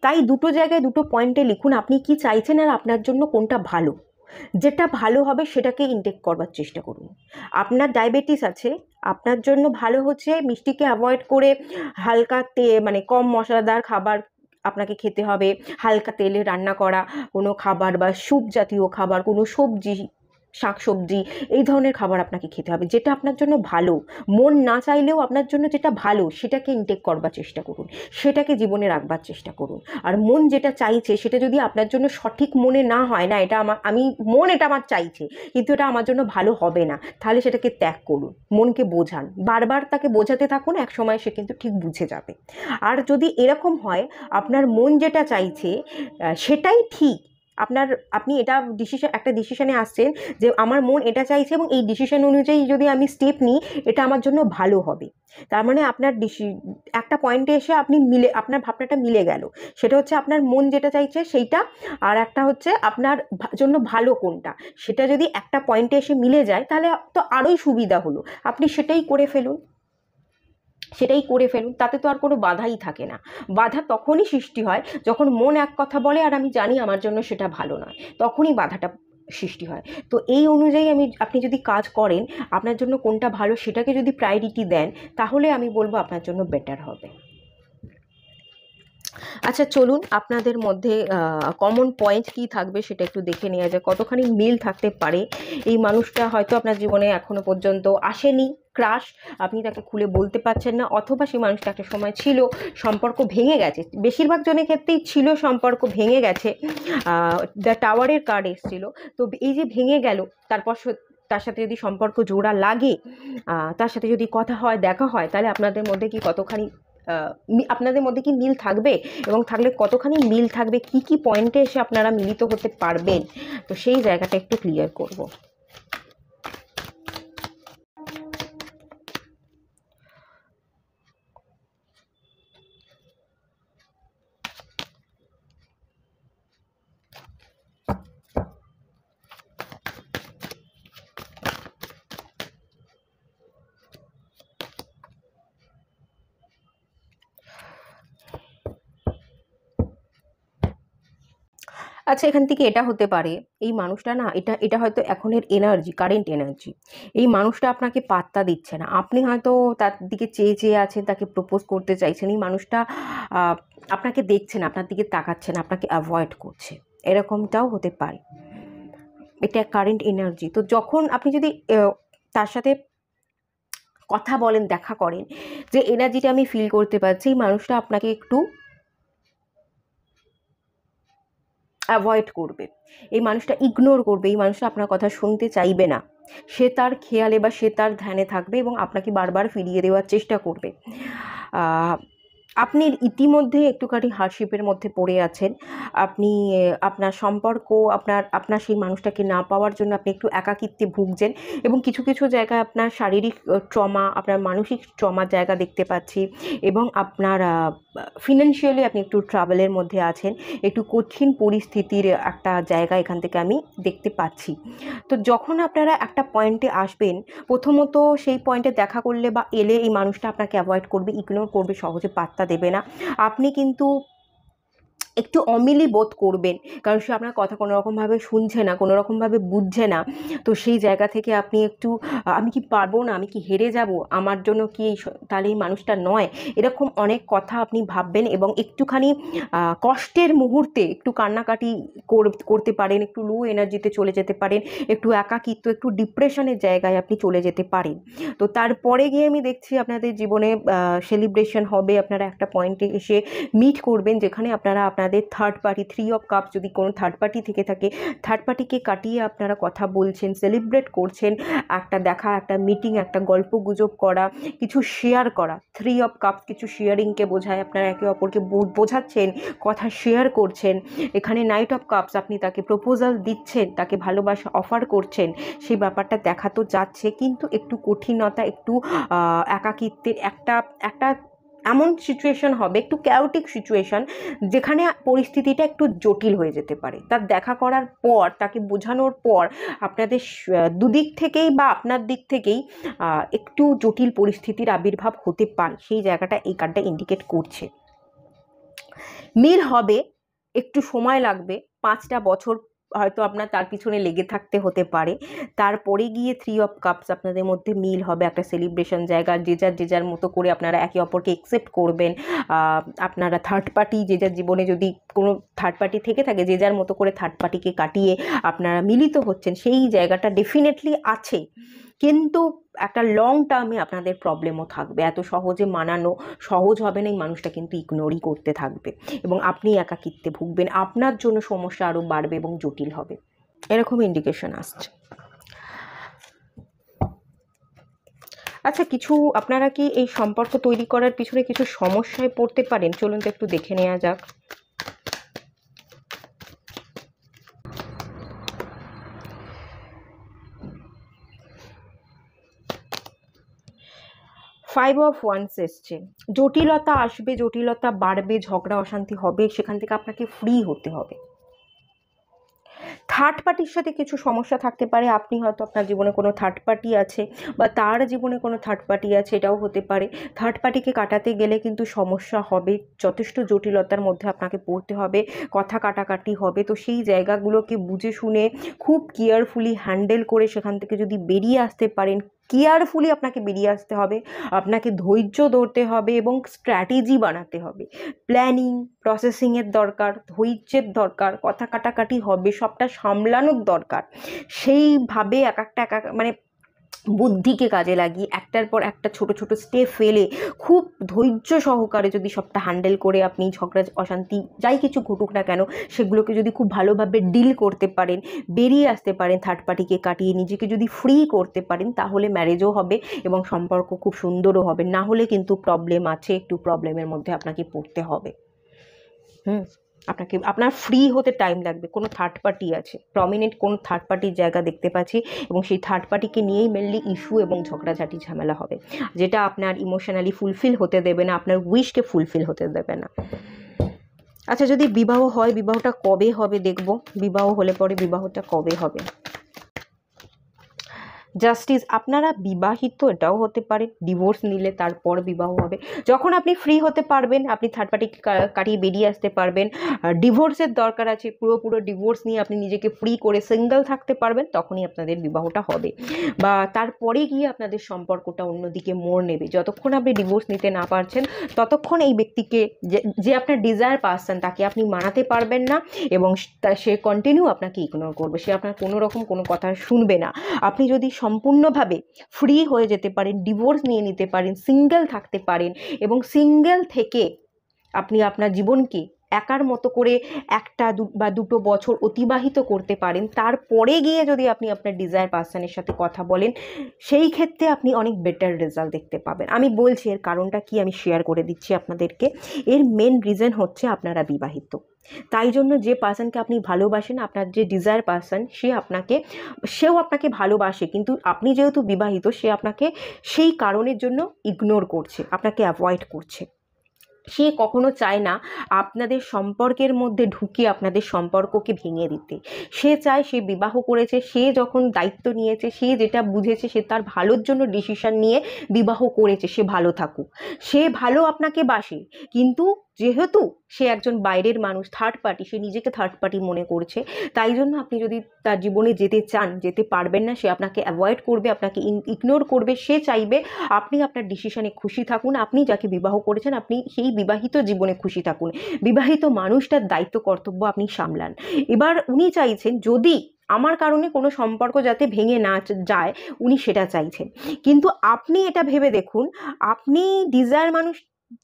তাই দুটো জায়গায় দুটো পয়েন্টে লিখুন আপনি কি চাইছেন আর আপনার জন্য কোনটা ভালো, যেটা ভালো হবে সেটাকে ইনটেক করবার চেষ্টা করুন। আপনার ডায়াবেটিস আছে, আপনার জন্য ভালো হচ্ছে মিষ্টিকে অ্যাভয়েড করে হালকা মানে কম মশলাদার খাবার আপনাকে খেতে হবে, হালকা তেলে রান্না করা কোনো খাবার বা স্যুপ জাতীয় খাবার, কোনো সবজি শাকসবজি, এই ধরনের খাবার আপনাকে খেতে হবে, যেটা আপনার জন্য ভালো। মন না চাইলেও আপনার জন্য যেটা ভালো সেটাকে ইনটেক করবার চেষ্টা করুন, সেটাকে জীবনে রাখবার চেষ্টা করুন। আর মন যেটা চাইছে সেটা যদি আপনার জন্য সঠিক মনে না হয়, না এটা এটা আমার চাইছে কিন্তু এটা আমার জন্য ভালো হবে না, তাহলে সেটাকে ত্যাগ করুন, মনকে বোঝান, বারবার তাকে বোঝাতে থাকুন, এক সময় সে কিন্তু ঠিক বুঝে যাবে। আর যদি এরকম হয় আপনার মন যেটা চাইছে সেটাই ঠিক, আপনি একটা ডিসিশনে আসছেন যে আমার মন এটা চাইছে এবং এই ডিসিশন অনুযায়ী যদি আমি স্টেপ নিই এটা আমার জন্য ভালো হবে, তার মানে একটা পয়েন্টে এসে আপনার ভাবনাটা মিলে গেল। সেটা হচ্ছে আপনার মন যেটা চাইছে সেইটা, আর একটা হচ্ছে আপনার জন্য ভালো কোনটা, সেটা যদি একটা পয়েন্টে এসে মিলে যায় তাহলে তো আরোই সুবিধা হলো। আপনি সেটাই করে ফেলুন, তাতে তো আর কোনো বাধাই থাকে না। বাধা তখনই সৃষ্টি হয় যখন মন এক কথা বলে আর আমি জানি আমার জন্য সেটা ভালো নয়, তখনই বাধাটা সৃষ্টি হয়। তো এই অনুযায়ী আপনি যদি কাজ করেন, আপনার জন্য কোনটা ভালো সেটাকে যদি প্রায়োরিটি দেন, তাহলে আমি বলবো আপনার জন্য বেটার হবে। আচ্ছা চলুন, আপনাদের মধ্যে কমন পয়েন্ট কী থাকবে সেটা একটু দেখে নেওয়া যায়, কতখানি মিল থাকতে পারে। এই মানুষটা হয়তো আপনার জীবনে এখনো পর্যন্ত আসেনি, ক্রাশ, আপনি তাকে খুলে বলতে পারছেন না, অথবা সেই মানুষটা একটা সময় ছিল, সম্পর্ক ভেঙে গেছে, বেশিরভাগ জনের ক্ষেত্রেই ছিল, সম্পর্ক ভেঙে গেছে। দ্য টাওয়ারের কার্ড এসেছিল, তো এই যে ভেঙে গেল, তারপর তার সাথে যদি সম্পর্ক জোড়া লাগে, তার সাথে যদি কথা হয়, দেখা হয়, তাহলে আপনাদের মধ্যে কি মিল থাকবে, এবং থাকলে কতখানি মিল থাকবে, কি কি পয়েন্টে এসে আপনারা মিলিত হতে পারবেন, তো সেই জায়গাটা একটু ক্লিয়ার করব। আচ্ছা, এখান থেকে এটা হতে পারে, এই মানুষটা না, এটা হয়তো এখনের এনার্জি, কারেন্ট এনার্জি, এই মানুষটা আপনাকে পাত্তা দিচ্ছে না, আপনি হয়তো তার দিকে চেয়ে চেয়ে আছেন, তাকে প্রপোজ করতে চাইছেন, এই মানুষটা আপনাকে দেখছে না, আপনার দিকে তাকাচ্ছে না, আপনাকে অ্যাভয়েড করছে, এরকমটাও হতে পারে। এটা কারেন্ট এনার্জি। তো যখন আপনি যদি তার সাথে কথা বলেন, দেখা করেন, যে এনার্জিটা আমি ফিল করতে পারছি, এই মানুষটা আপনাকে একটু অ্যাভয়েড করবে, এই মানুষটা ইগনোর করবে, এই মানুষটা আপনার কথা শুনতে চাইবে না, সে তার খেয়ালে বা সে তার ধ্যানে থাকবে এবং আপনাকে বারবার ফিরিয়ে দেওয়ার চেষ্টা করবে। আপনি ইতিমধ্যে একটুখানি হার্ডশিপের মধ্যে পড়ে আছেন, আপনি আপনার সম্পর্ক, আপনার সেই মানুষটাকে না পাওয়ার জন্য আপনি একটু একাকিত্বে ভুগছেন, এবং কিছু কিছু জায়গায় আপনার শারীরিক ট্রমা, আপনার মানসিক ট্রমার জায়গা দেখতে পাচ্ছি, এবং আপনার ফিনান্সিয়ালি আপনি একটু ট্রাভেলের মধ্যে আছেন, একটু কঠিন পরিস্থিতির একটা জায়গা এখান থেকে আমি দেখতে পাচ্ছি। তো যখন আপনারা একটা পয়েন্টে আসবেন, প্রথমত সেই পয়েন্টে দেখা করলে বা এলে এই মানুষটা আপনাকে অ্যাভয়েড করবে, ইগনোর করবে, সহজে পাত্তা দেবে না, আপনি কিন্তু একটু অমিলি বোধ করবেন, কারণ সে আপনার কথা কোনো রকমভাবে শুনছে না, কোনো রকমভাবে বুঝছে না। তো সেই জায়গা থেকে আপনি একটু আমি কি পারবো না, আমি কি হেরে যাব, আমার জন্য কি তাহলে এই মানুষটা নয়, এরকম অনেক কথা আপনি ভাববেন, এবং একটুখানি কষ্টের মুহূর্তে একটু কান্নাকাটি করতে পারেন, একটু লো এনার্জিতে চলে যেতে পারেন, একটু একাকিত্ব, একটু ডিপ্রেশনের জায়গায় আপনি চলে যেতে পারেন। তো তারপরে গিয়ে আমি দেখছি আপনাদের জীবনে সেলিব্রেশন হবে, আপনারা একটা পয়েন্টে এসে মিট করবেন, যেখানে আপনারা আপনাদের থার্ড পার্টি, 3 অফ কাপস, যদি কোনো থার্ড পার্টি থেকে থাকে, থার্ড পার্টিকে কাটিয়ে আপনারা কথা বলছেন, সেলিব্রেট করছেন, একটা দেখা, একটা মিটিং, একটা গল্প গুজব করা, কিছু শেয়ার করা। 3 অফ কাপস কিছু শেয়ারিংকে বোঝায়, আপনারা একে অপরকে বোঝাচ্ছেন, কথা শেয়ার করছেন। এখানে নাইট অফ কাপস, আপনি তাকে প্রপোজাল দিচ্ছেন, তাকে ভালোবাসা অফার করছেন, সেই ব্যাপারটা দেখা তো যাচ্ছে, কিন্তু একটু কঠিনতা, একটু একাকিত্বের একটা এমন সিচুয়েশন হবে, একটু ক্যাওটিক সিচুয়েশন, যেখানে পরিস্থিতিটা একটু জটিল হয়ে যেতে পারে। তার দেখা করার পর, তাকে বোঝানোর পর আপনাদের দুদিক থেকেই বা আপনার দিক থেকেই একটু জটিল পরিস্থিতির আবির্ভাব হতে পারে, সেই জায়গাটা এই কার্ডটা ইন্ডিকেট করছে। মিল হবে, একটু সময় লাগবে, 5টা বছর হয়তো আপনার তার পিছনে লেগে থাকতে হতে পারে। তারপরে গিয়ে 3 অফ কাপস আপনাদের মধ্যে মিল হবে, একটা সেলিব্রেশন জায়গা, যে যার মতো করে আপনারা একে অপরকে অ্যাকসেপ্ট করবেন। আপনারা থার্ড পার্টি, যে যার জীবনে যদি কোনো থার্ড পার্টি থেকে থাকে, যে যার মতো করে থার্ড পার্টিকে কাটিয়ে আপনারা মিলিত হচ্ছেন, সেই জায়গাটা ডেফিনেটলি আছে। কিন্তু একটা লং টার্মে আপনাদের প্রবলেমও থাকবে, এত সহজে মানানো সহজ হবে না, এই মানুষটা কিন্তু ইগনোরই করতে থাকবে এবং আপনি একাকিত্বে ভুগবেন, আপনার জন্য সমস্যা আরও বাড়বে এবং জটিল হবে, এরকম ইন্ডিকেশন আসছে। আচ্ছা, কিছু আপনারা কি এই সম্পর্ক তৈরি করার পিছনে কিছু সমস্যায় পড়তে পারেন? চলুন তো একটু দেখে নেওয়া যাক। ফাইভ অফ ওয়ান্স এসছে, জটিলতা আসবে, জটিলতা বাড়বে, ঝগড়া অশান্তি হবে, সেখান থেকে আপনাকে ফ্রি হতে হবে। থার্ড পার্টির সাথে কিছু সমস্যা থাকতে পারে, আপনি হয়তো আপনার জীবনে কোনো থার্ড পার্টি আছে বা তার জীবনে কোনো থার্ড পার্টি আছে, এটাও হতে পারে। থার্ড পার্টিকে কাটাতে গেলে কিন্তু সমস্যা হবে, যথেষ্ট জটিলতার মধ্যে আপনাকে পড়তে হবে, কথা কাটাকাটি হবে। তো সেই জায়গাগুলোকে বুঝে শুনে খুব কেয়ারফুলি হ্যান্ডেল করে সেখান থেকে যদি বেরিয়ে আসতে পারেন, কেয়ারফুলি আপনাকে বেরিয়ে আসতে হবে, আপনাকে ধৈর্য ধরতে হবে এবং স্ট্র্যাটেজি বানাতে হবে, প্ল্যানিং প্রসেসিংয়ের দরকার, ধৈর্যের দরকার, কথা কাটাকাটি হবে, সবটা সামলানোর দরকার। সেইভাবে এক একটা মানে বুদ্ধিকে কাজে লাগিয়ে একটার পর একটা ছোট ছোট স্টেপ ফেলে খুব ধৈর্য সহকারে যদি সবটা হ্যান্ডেল করে আপনি ঝগড়া অশান্তি যাই কিছু ঘটুক না কেন সেগুলোকে যদি খুব ভালোভাবে ডিল করতে পারেন, বেরিয়ে আসতে পারেন, থার্ড পার্টিকে কাটিয়ে নিজেকে যদি ফ্রি করতে পারেন, তাহলে ম্যারেজও হবে এবং সম্পর্ক খুব সুন্দরও হবে। না হলে কিন্তু প্রবলেম আছে, একটু প্রবলেমের মধ্যে আপনাকে পড়তে হবে। আপনার ফ্রি হতে টাইম লাগবে। কোনো থার্ড পার্টি আছে, প্রমিনেন্ট কোনো থার্ড পার্টির জায়গা দেখতে পাচ্ছি এবং সেই থার্ড পার্টিকে নিয়েই মেনলি ইস্যু এবং ঝগড়াঝাটি ঝামেলা হবে, যেটা আপনার ইমোশনালি ফুলফিল হতে দেবে না, আপনার উইশকে ফুলফিল হতে দেবে না। আচ্ছা, যদি বিবাহ হয়, বিবাহটা কবে হবে দেখব। বিবাহ হলে পরে বিবাহটা কবে হবে? জাস্টিস, আপনারা বিবাহিত, এটাও হতে পারে, ডিভোর্স নিলে তারপর বিবাহ হবে। যখন আপনি ফ্রি হতে পারবেন, আপনি থার্ড পার্টিকে কাটিয়ে বেরিয়ে আসতে পারবেন, ডিভোর্সের দরকার আছে, পুরো ডিভোর্স নিয়ে আপনি নিজেকে ফ্রি করে সিঙ্গেল থাকতে পারবেন, তখনই আপনাদের বিবাহটা হবে। বা তারপরে গিয়ে আপনাদের সম্পর্কটা অন্যদিকে মোড় নেবে। যতক্ষণ আপনি ডিভোর্স নিতে না পারছেন ততক্ষণ এই ব্যক্তিকে, যে আপনার ডিজায়ার পারসন, তাকে আপনি মানাতে পারবেন না এবং সে কন্টিনিউ আপনাকে ইগনোর করবে, সে আপনার কোনো রকম কোনো কথা শুনবে না। আপনি যদি সম্পূর্ণভাবে ফ্রি হয়ে যেতে পারেন, ডিভোর্স নিয়ে নিতে পারেন, সিঙ্গেল থাকতে পারেন এবং সিঙ্গেল থেকে আপনি আপনার জীবনকে একার মতো করে একটা বা দুটো বছর অতিবাহিত করতে পারেন, তারপরে গিয়ে যদি আপনি আপনার ডিজায়ার পার্সনের সাথে কথা বলেন, সেই ক্ষেত্রে আপনি অনেক বেটার রেজাল্ট দেখতে পাবেন। আমি বলছি এর কারণটা কি, আমি শেয়ার করে দিচ্ছি আপনাদেরকে। এর মেন রিজন হচ্ছে আপনারা বিবাহিত, তাই জন্য যে পার্সনকে আপনি ভালোবাসেন, আপনার যে ডিজায়ার পার্সন, সেও আপনাকে ভালোবাসে, কিন্তু আপনি যেহেতু বিবাহিত, সে আপনাকে সেই কারণের জন্য ইগনোর করছে, আপনাকে অ্যাভয়েড করছে। সে কখনো চায় না আপনাদের সম্পর্কের মধ্যে ঢুকে আপনাদের সম্পর্ককে ভেঙে দিতে। সে চায়, সে বিবাহ করেছে, সে যখন দায়িত্ব নিয়েছে, সে যেটা বুঝেছে, সে তার ভালোর জন্য ডিসিশন নিয়ে বিবাহ করেছে, সে ভালো থাকুক, সে ভালো আপনাকে বাসে। কিন্তু যেহেতু সে একজন বাইরের মানুষ, থার্ড পার্টি, সে নিজেকে থার্ড পার্টি মনে করছে, তাই জন্য আপনি যদি তার জীবনে যেতে চান, যেতে পারবেন না। সে আপনাকে অ্যাভয়েড করবে, আপনাকে ইগনোর করবে। সে চাইবে আপনি আপনার ডিসিশনে খুশি থাকুন, আপনি যাকে বিবাহ করেছেন আপনি সেই বিবাহিত জীবনে খুশি থাকুন, বিবাহিত মানুষটার দায়িত্ব কর্তব্য আপনি সামলান। এবার উনি চাইছেন যদি আমার কারণে কোনো সম্পর্ক যাতে ভেঙে না যায়, উনি সেটা চাইছেন। কিন্তু আপনি এটা ভেবে দেখুন, আপনি ডিজায়ার মানুষ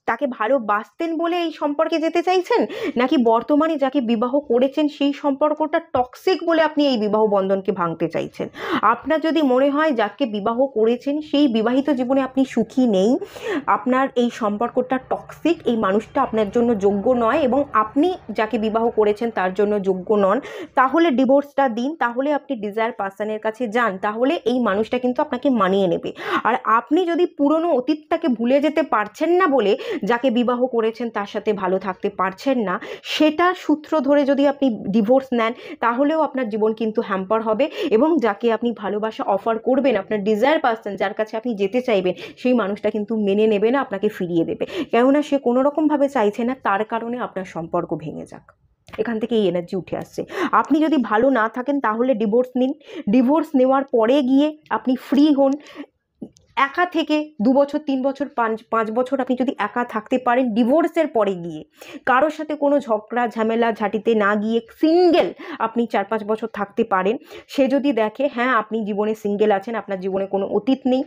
তাকে ভালোবাসতেন বলে এই সম্পর্কে যেতে চাইছেন, নাকি বর্তমানে যাকে বিবাহ করেছেন সেই সম্পর্কটা টক্সিক বলে আপনি এই বিবাহ বন্ধনকে ভাঙতে চাইছেন? আপনার যদি মনে হয় যাকে বিবাহ করেছেন সেই বিবাহিত জীবনে আপনি সুখী নেই, আপনার এই সম্পর্কটা টক্সিক, এই মানুষটা আপনার জন্য যোগ্য নয় এবং আপনি যাকে বিবাহ করেছেন তার জন্য যোগ্য নন, তাহলে ডিভোর্সটা দিন, তাহলে আপনি ডিজায়ার পার্সনের কাছে যান, তাহলে এই মানুষটা কিন্তু আপনাকে মানিয়ে নেবে। আর আপনি যদি পুরনো অতীতটাকে ভুলে যেতে পারছেন না বলে যাকে বিবাহ করেছেন তার সাথে ভালো থাকতে পারছেন না, সেটা সূত্র ধরে যদি আপনি ডিভোর্স নেন, তাহলেও আপনার জীবন কিন্তু হ্যাম্পার হবে এবং যাকে আপনি ভালোবাসা অফার করবেন, আপনার ডিজায়ার পার্সন যার কাছে আপনি যেতে চাইবেন, সেই মানুষটা কিন্তু মেনে নেবে না, আপনাকে ফিরিয়ে দেবে। কেননা সে কোনো রকমভাবে চাইছে না তার কারণে আপনার সম্পর্ক ভেঙে যাক। এখান থেকে এই এনার্জি উঠে আসছে। আপনি যদি ভালো না থাকেন তাহলে ডিভোর্স নিন। ডিভোর্স নেওয়ার পরে গিয়ে আপনি ফ্রি হন। একা থেকে 2 বছর 3 বছর 5 বছর আপনি যদি একা থাকতে পারেন ডিভোর্সের পরে গিয়ে, কারোর সাথে কোনো ঝগড়া ঝামেলা ঝাঁটিতে না গিয়ে সিঙ্গেল আপনি 4-5 বছর থাকতে পারেন। সে যদি দেখে হ্যাঁ আপনি জীবনে সিঙ্গেল আছেন, আপনার জীবনে কোনো অতীত নেই,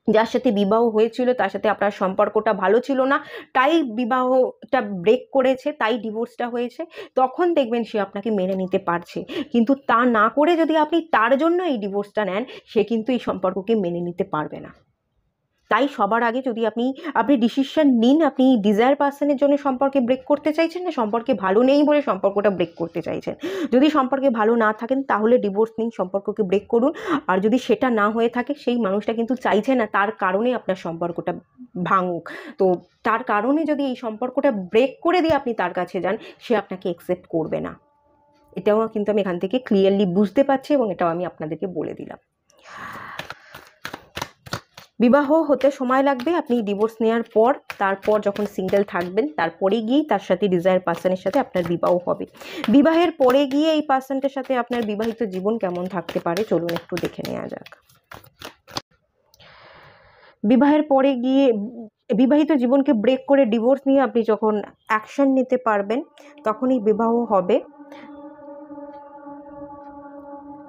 যার সাথে বিবাহ হয়েছিল তার সাথে আপনার সম্পর্কটা ভালো ছিল না, তাই বিবাহটা ব্রেক করেছে, তাই ডিভোর্সটা হয়েছে, তখন দেখবেন সে আপনাকে মেনে নিতে পারছে। কিন্তু তা না করে যদি আপনি তার জন্য এই ডিভোর্সটা নেন, সে কিন্তু এই সম্পর্ককে মেনে নিতে পারবে না। তাই সবার আগে যদি আপনি ডিসিশন নিন, আপনি ডিজায়ার পার্সনের জন্য সম্পর্কে ব্রেক করতে চাইছেন না সম্পর্কে ভালো নেই বলে সম্পর্কটা ব্রেক করতে চাইছেন। যদি সম্পর্কে ভালো না থাকেন তাহলে ডিভোর্স নিন, সম্পর্ককে ব্রেক করুন। আর যদি সেটা না হয়ে থাকে, সেই মানুষটা কিন্তু চাইছে না তার কারণে আপনার সম্পর্কটা ভাঙুক, তো তার কারণে যদি এই সম্পর্কটা ব্রেক করে দিয়ে আপনি তার কাছে যান, সে আপনাকে অ্যাকসেপ্ট করবে না। এটাও কিন্তু আমি এখান থেকে ক্লিয়ারলি বুঝতে পারছি এবং এটাও আমি আপনাদেরকে বলে দিলাম। বিবাহ হতে সময় লাগবে, আপনি ডিভোর্স নেওয়ার পর, তারপর যখন সিঙ্গেল থাকবেন তারপরে গিয়েই তার সাথে ডিজায়ার পার্সনের সাথে আপনার বিবাহ হবে। বিবাহের পরে গিয়ে এই পার্সনটার সাথে আপনার বিবাহিত জীবন কেমন থাকতে পারে চলুন একটু দেখে নেওয়া যাক। বিবাহের পরে গিয়ে বিবাহিত জীবনকে ব্রেক করে ডিভোর্স নিয়ে আপনি যখন অ্যাকশন নিতে পারবেন তখনই বিবাহ হবে।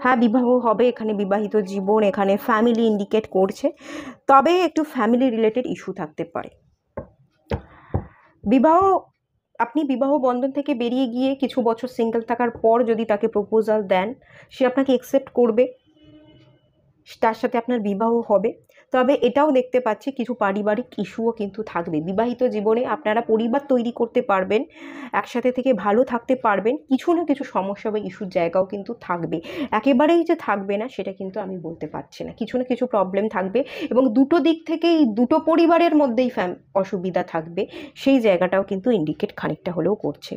হ্যাঁ বিবাহ হবে, এখানে বিবাহিত জীবন, এখানে ফ্যামিলি ইন্ডিকেট করছে, তবে একটু ফ্যামিলি রিলেটেড ইস্যু থাকতে পারে। আপনি বিবাহ বন্ধন থেকে বেরিয়ে গিয়ে কিছু বছর সিঙ্গেল থাকার পর যদি তাকে প্রপোজাল দেন, সে আপনাকে অ্যাকসেপ্ট করবে, তার সাথে আপনার বিবাহ হবে। তবে এটাও দেখতে পাচ্ছি কিছু পারিবারিক ইস্যুও কিন্তু থাকবে। বিবাহিত জীবনে আপনারা পরিবার তৈরি করতে পারবেন, একসাথে থেকে ভালো থাকতে পারবেন, কিছু না কিছু সমস্যা বা ইস্যুর জায়গাও কিন্তু থাকবে। একেবারেই যে থাকবে না সেটা কিন্তু আমি বলতে পারছি না, কিছু না কিছু প্রবলেম থাকবে এবং দুটো দিক থেকেই দুটো পরিবারের মধ্যেই অসুবিধা থাকবে, সেই জায়গাটাও কিন্তু ইন্ডিকেট খানিকটা হলেও করছে।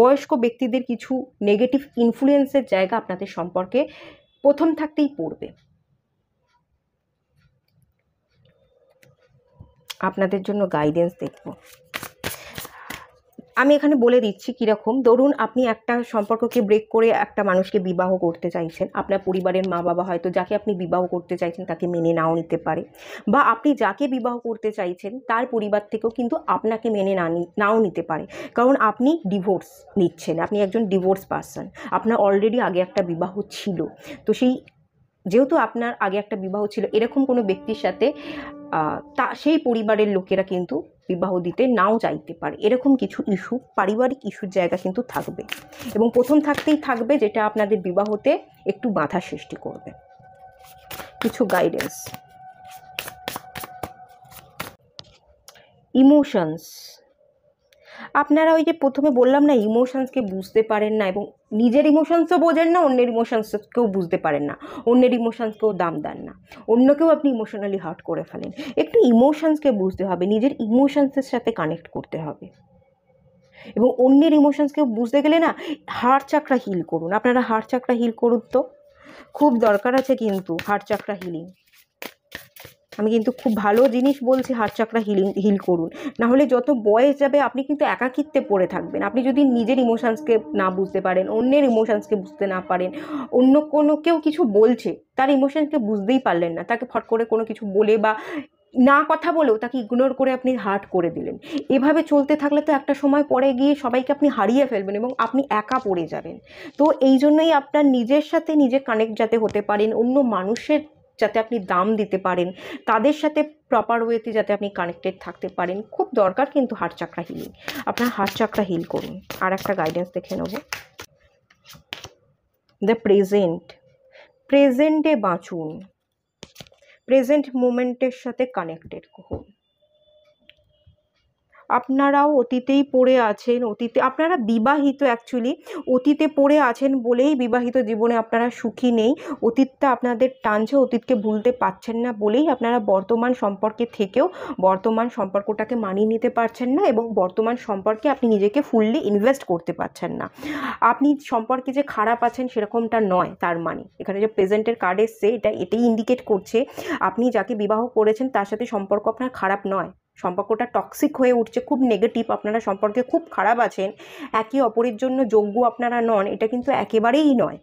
বয়স্ক ব্যক্তিদের কিছু নেগেটিভ ইনফ্লুয়েন্সের জায়গা আপনাদের সম্পর্কে প্রথম থাকতেই পড়বে। আপনাদের জন্য গাইডেন্স দেখব আমি এখানে বলে দিচ্ছি কীরকম। ধরুন আপনি একটা সম্পর্ককে ব্রেক করে একটা মানুষকে বিবাহ করতে চাইছেন, আপনার পরিবারের মা বাবা হয়তো যাকে আপনি বিবাহ করতে চাইছেন তাকে মেনে নাও নিতে পারে, বা আপনি যাকে বিবাহ করতে চাইছেন তার পরিবার থেকেও কিন্তু আপনাকে মেনে নাও নিতে পারে, কারণ আপনি ডিভোর্স নিচ্ছেন, আপনি একজন ডিভোর্স পার্সন, আপনার অলরেডি আগে একটা বিবাহ ছিল। তো যেহেতু আপনার আগে একটা বিবাহ ছিল, এরকম কোনো ব্যক্তির সাথে সেই পরিবারের লোকেরা কিন্তু বিবাহ দিতে নাও চাইতে পারে। এরকম কিছু ইস্যু, পারিবারিক ইস্যুর জায়গা কিন্তু থাকবে এবং প্রথম থাকতেই থাকবে, যেটা আপনাদের বিবাহতে একটু বাধা সৃষ্টি করবে। কিছু গাইডেন্স। ইমোশনস, আপনারা ওই যে প্রথমে বললাম না, ইমোশনসকে বুঝতে পারেন না এবং নিজের ইমোশনসও বোঝেন না, অন্যের ইমোশনসকেও বুঝতে পারেন না, অন্যের ইমোশনসকেও দাম দেন না, অন্যকেও আপনি ইমোশনালি হার্ট করে ফেলেন। একটু ইমোশনসকে বুঝতে হবে, নিজের ইমোশনসের সাথে কানেক্ট করতে হবে এবং অন্যের ইমোশনসকেও বুঝতে গেলে না হার্ট চাকরা হিল করুন। আপনারা হার্ট চাকরা হিল করুন, তো খুব দরকার আছে কিন্তু হার্ট চাকরা হিলিং। আমি কিন্তু খুব ভালো জিনিস বলছি, হার্ট চাকরা হিল করুন, না হলে যত বয়স যাবে আপনি কিন্তু একাকিত্বে পড়ে থাকবেন। আপনি যদি নিজের ইমোশনসকে না বুঝতে পারেন, অন্যের ইমোশনসকে বুঝতে না পারেন, অন্য কেউ কিছু বলছে তার ইমোশনসকে বুঝতেই পারলেন না, তাকে ফট করে কোনো কিছু বলে বা না কথা বলেও তাকে ইগনোর করে আপনি হার্ট করে দিলেন, এভাবে চলতে থাকলে তো একটা সময় পরে গিয়ে সবাইকে আপনি হারিয়ে ফেলবেন এবং আপনি একা পড়ে যাবেন। তো এই জন্যই আপনার নিজের সাথে নিজে কানেক্ট যাতে হতে পারেন, অন্য মানুষের যাতে আপনি দাম দিতে পারেন, তাদের সাথে প্রপার ওয়েতে যাতে আপনি কানেক্টেড থাকতে পারেন, খুব দরকার কিন্তু হার্ট চাকরা হিলিং। আপনার হার্ট চাকরা হিল করুন। আর একটা গাইডেন্স দেখে নেব। দ্য প্রেজেন্টে বাঁচুন, প্রেজেন্ট মোমেন্টের সাথে কানেক্টেড হন। আপনারাও অতীতেই পড়ে আছেন, আপনারা বিবাহিত, অ্যাকচুয়ালি অতীতে পড়ে আছেন বলেই বিবাহিত জীবনে আপনারা সুখী নেই, অতীতটা আপনাদের টানছে, অতীতকে ভুলতে পারছেন না বলেই আপনারা বর্তমান সম্পর্কে থেকেও বর্তমান সম্পর্কটাকে মানিয়ে নিতে পারছেন না এবং বর্তমান সম্পর্কে আপনি নিজেকে ফুললি ইনভেস্ট করতে পারছেন না। আপনি সম্পর্কে যে খারাপ আছেন সেরকমটা নয়, তার মানে এখানে যে প্রেজেন্টের কার্ড এসছে এটাই ইন্ডিকেট করছে আপনি যাকে বিবাহ করেছেন তার সাথে সম্পর্ক আপনার খারাপ নয়, সম্পর্কটা টক্সিক হয়ে উঠছে, খুব নেগেটিভ, আপনারা সম্পর্কে খুব খারাপ আছেন, একে অপরের জন্য যোগ্য আপনারা নন, এটা কিন্তু একেবারেই নয়।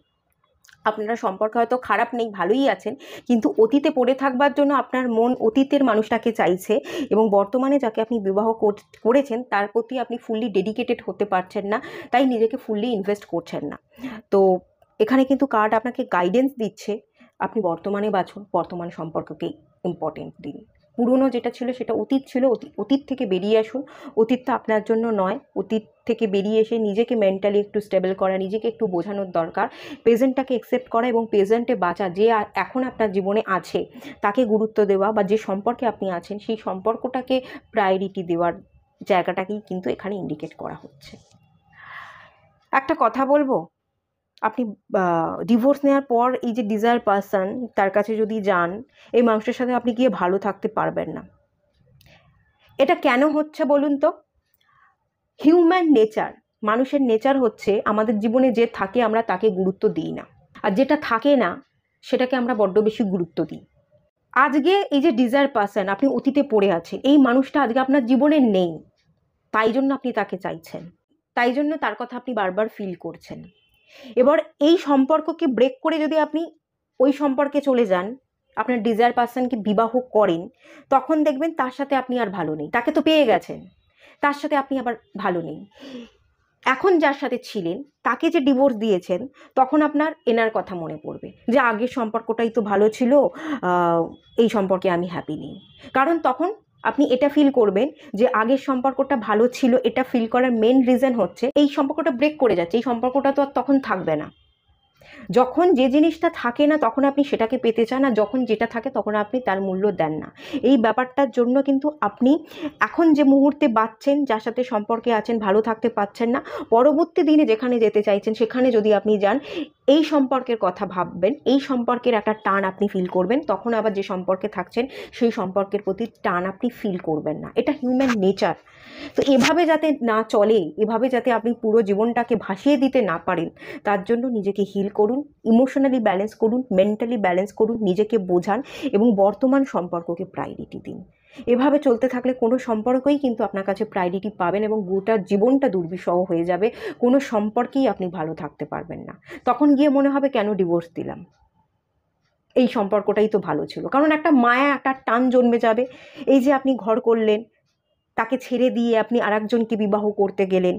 আপনারা সম্পর্কে হয়তো খারাপ নেই, ভালোই আছেন, কিন্তু অতীতে পড়ে থাকবার জন্য আপনার মন অতীতের মানুষটাকে চাইছে, এবং বর্তমানে যাকে আপনি বিবাহ করেছেন তার প্রতি আপনি ফুললি ডেডিকেটেড হতে পারছেন না, তাই নিজেকে ফুললি ইনভেস্ট করছেন না। তো এখানে কিন্তু কার্ড আপনাকে গাইডেন্স দিচ্ছে, আপনি বর্তমানে বাঁচুন, বর্তমান সম্পর্ককেই ইম্পর্টেন্ট দিন। পুরনো যেটা ছিল সেটা অতীত ছিল, অতীত থেকে বেরিয়ে আসুন। অতীতটা আপনার জন্য নয়, অতীত থেকে বেরিয়ে এসে নিজেকে মেন্টালি একটু স্টেবল করা, নিজেকে একটু বোঝানোর দরকার, প্রেজেন্টটাকে অ্যাকসেপ্ট করা এবং প্রেজেন্টে বাঁচা। যে এখন আপনার জীবনে আছে তাকে গুরুত্ব দেওয়া, বা যে সম্পর্কে আপনি আছেন সেই সম্পর্কটাকে প্রায়োরিটি দেওয়ার জায়গাটাকেই কিন্তু এখানে ইন্ডিকেট করা হচ্ছে। একটা কথা বলবো, আপনি ডিভোর্স নেওয়ার পর এই যে ডিজায়ার পারসন, তার কাছে যদি যান, এই মানুষটার সাথে আপনি গিয়ে ভালো থাকতে পারবেন না। এটা কেন হচ্ছে বলুন তো? হিউম্যান নেচার, মানুষের নেচার হচ্ছে আমাদের জীবনে যে থাকে আমরা তাকে গুরুত্ব দিই না, আর যেটা থাকে না সেটাকে আমরা বড্ড বেশি গুরুত্ব দিই। আজকে এই যে ডিজায়ার পারসন আপনি অতীতে পড়ে আছেন, এই মানুষটা আজকে আপনার জীবনে নেই, তাই জন্য আপনি তাকে চাইছেন, তাই জন্য তার কথা আপনি বারবার ফিল করছেন। এবার এই সম্পর্ককে ব্রেক করে যদি আপনি ওই সম্পর্কে চলে যান, আপনার ডিজায়ার পারসনকে বিবাহ করেন, তখন দেখবেন তার সাথে আপনি আর ভালো নেই। তাকে তো পেয়ে গেছেন, তার সাথে আপনি আবার ভালো নেই। এখন যার সাথে ছিলেন তাকে যে ডিভোর্স দিয়েছেন, তখন আপনার এনার কথা মনে পড়বে যে আগের সম্পর্কটাই তো ভালো ছিল, এই সম্পর্কে আমি হ্যাপি নেই। কারণ তখন আপনি এটা ফিল করবেন যে আগের সম্পর্কটা ভালো ছিল। এটা ফিল করার মেন রিজন হচ্ছে এই সম্পর্কটা ব্রেক করে যাচ্ছে, এই সম্পর্কটা তো আর তখন থাকবে না। যখন যে জিনিসটা থাকে না তখন আপনি সেটাকে পেতে চান, আর যখন যেটা থাকে তখন আপনি তার মূল্য দেন না। এই ব্যাপারটার জন্য কিন্তু আপনি এখন যে মুহূর্তে বাঁচছেন, যার সাথে সম্পর্কে আছেন, ভালো থাকতে পারছেন না। পরবর্তী দিনে যেখানে যেতে চাইছেন সেখানে যদি আপনি যান, এই সম্পর্কের কথা ভাববেন, এই সম্পর্কের একটা টান আপনি ফিল করবেন, তখন আবার যে সম্পর্কে থাকছেন সেই সম্পর্কের প্রতি টান আপনি ফিল করবেন না। এটা হিউম্যান নেচার। তো এভাবে যাতে না চলে, এভাবে যাতে আপনি পুরো জীবনটাকে ভাসিয়ে দিতে না পারেন, তার জন্য নিজেকে হিল করুন, ইমোশনালি ব্যালেন্স করুন, মেন্টালি ব্যালেন্স করুন, নিজেকে বোঝান এবং বর্তমান সম্পর্ককে প্রায়োরিটি দিন। এভাবে চলতে থাকলে কোনো সম্পর্কই কিন্তু আপনার কাছে প্রায়োরিটি পাবেন এবং গোটা জীবনটা দুর্বিষহ হয়ে যাবে। কোনো সম্পর্কেই আপনি ভালো থাকতে পারবেন না। তখন গিয়ে মনে হবে কেন ডিভোর্স দিলাম, এই সম্পর্কটাই তো ভালো ছিল। কারণ একটা মায়া, একটা টান জন্মে যাবে। এই যে আপনি ঘর করলেন, তাকে ছেড়ে দিয়ে আপনি আরেকজনকে বিবাহ করতে গেলেন,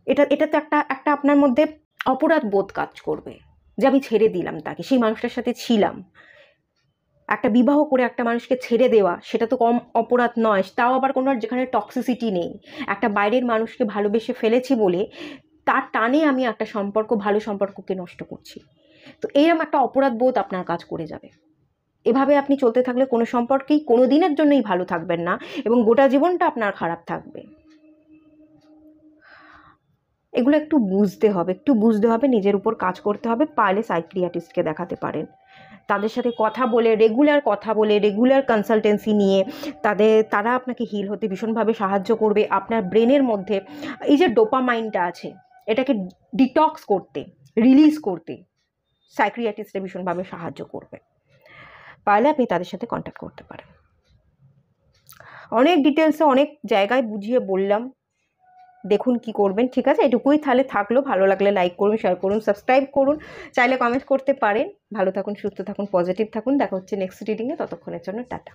এটা তো একটা আপনার মধ্যে অপরাধ বোধ কাজ করবে যে আমি ছেড়ে দিলাম তাকে, সেই মানুষটার সাথে ছিলাম। একটা বিবাহ করে একটা মানুষকে ছেড়ে দেওয়া সেটা তো কম অপরাধ নয়, তাও আবার কোনো যেখানে টক্সিসিটি নেই। একটা বাইরের মানুষকে ভালোবেসে ফেলেছি বলে তার টানে আমি একটা সম্পর্ক, ভালো সম্পর্ককে নষ্ট করছি। তো এরকম একটা অপরাধ বোধ আপনার কাজ করে যাবে। এভাবে আপনি চলতে থাকলে কোনো সম্পর্কেই কোনো দিনের জন্যই ভালো থাকবেন না এবং গোটা জীবনটা আপনার খারাপ থাকবে। এগুলো একটু বুঝতে হবে, নিজের উপর কাজ করতে হবে। পারলে সাইকিয়াট্রিস্টকে দেখাতে পারেন। তাদের সাথে কথা বলে, রেগুলার কনসালটেন্সি নিয়ে তারা আপনাকে হিল হতে ভীষণভাবে সাহায্য করবে। আপনার ব্রেনের মধ্যে এই যে ডোপামাইনটা আছে, এটাকে ডিটক্স করতে, রিলিজ করতে সাইকিয়াট্রিস্টরা ভীষণভাবে সাহায্য করবে। পারলে আপনি তাদের সাথে কন্ট্যাক্ট করতে পারেন। অনেক ডিটেলসে অনেক জায়গায় বুঝিয়ে বললাম, দেখুন কি করবেন। ঠিক আছে, এটুকুই তাহলে থাকলো। ভালো লাগলে লাইক করুন, শেয়ার করুন, সাবস্ক্রাইব করুন, চাইলে কমেন্ট করতে পারেন। ভালো থাকুন, সুস্থ থাকুন, পজিটিভ থাকুন। দেখা হচ্ছে নেক্সট রিডিংয়ে। ততক্ষণের জন্য টাটা।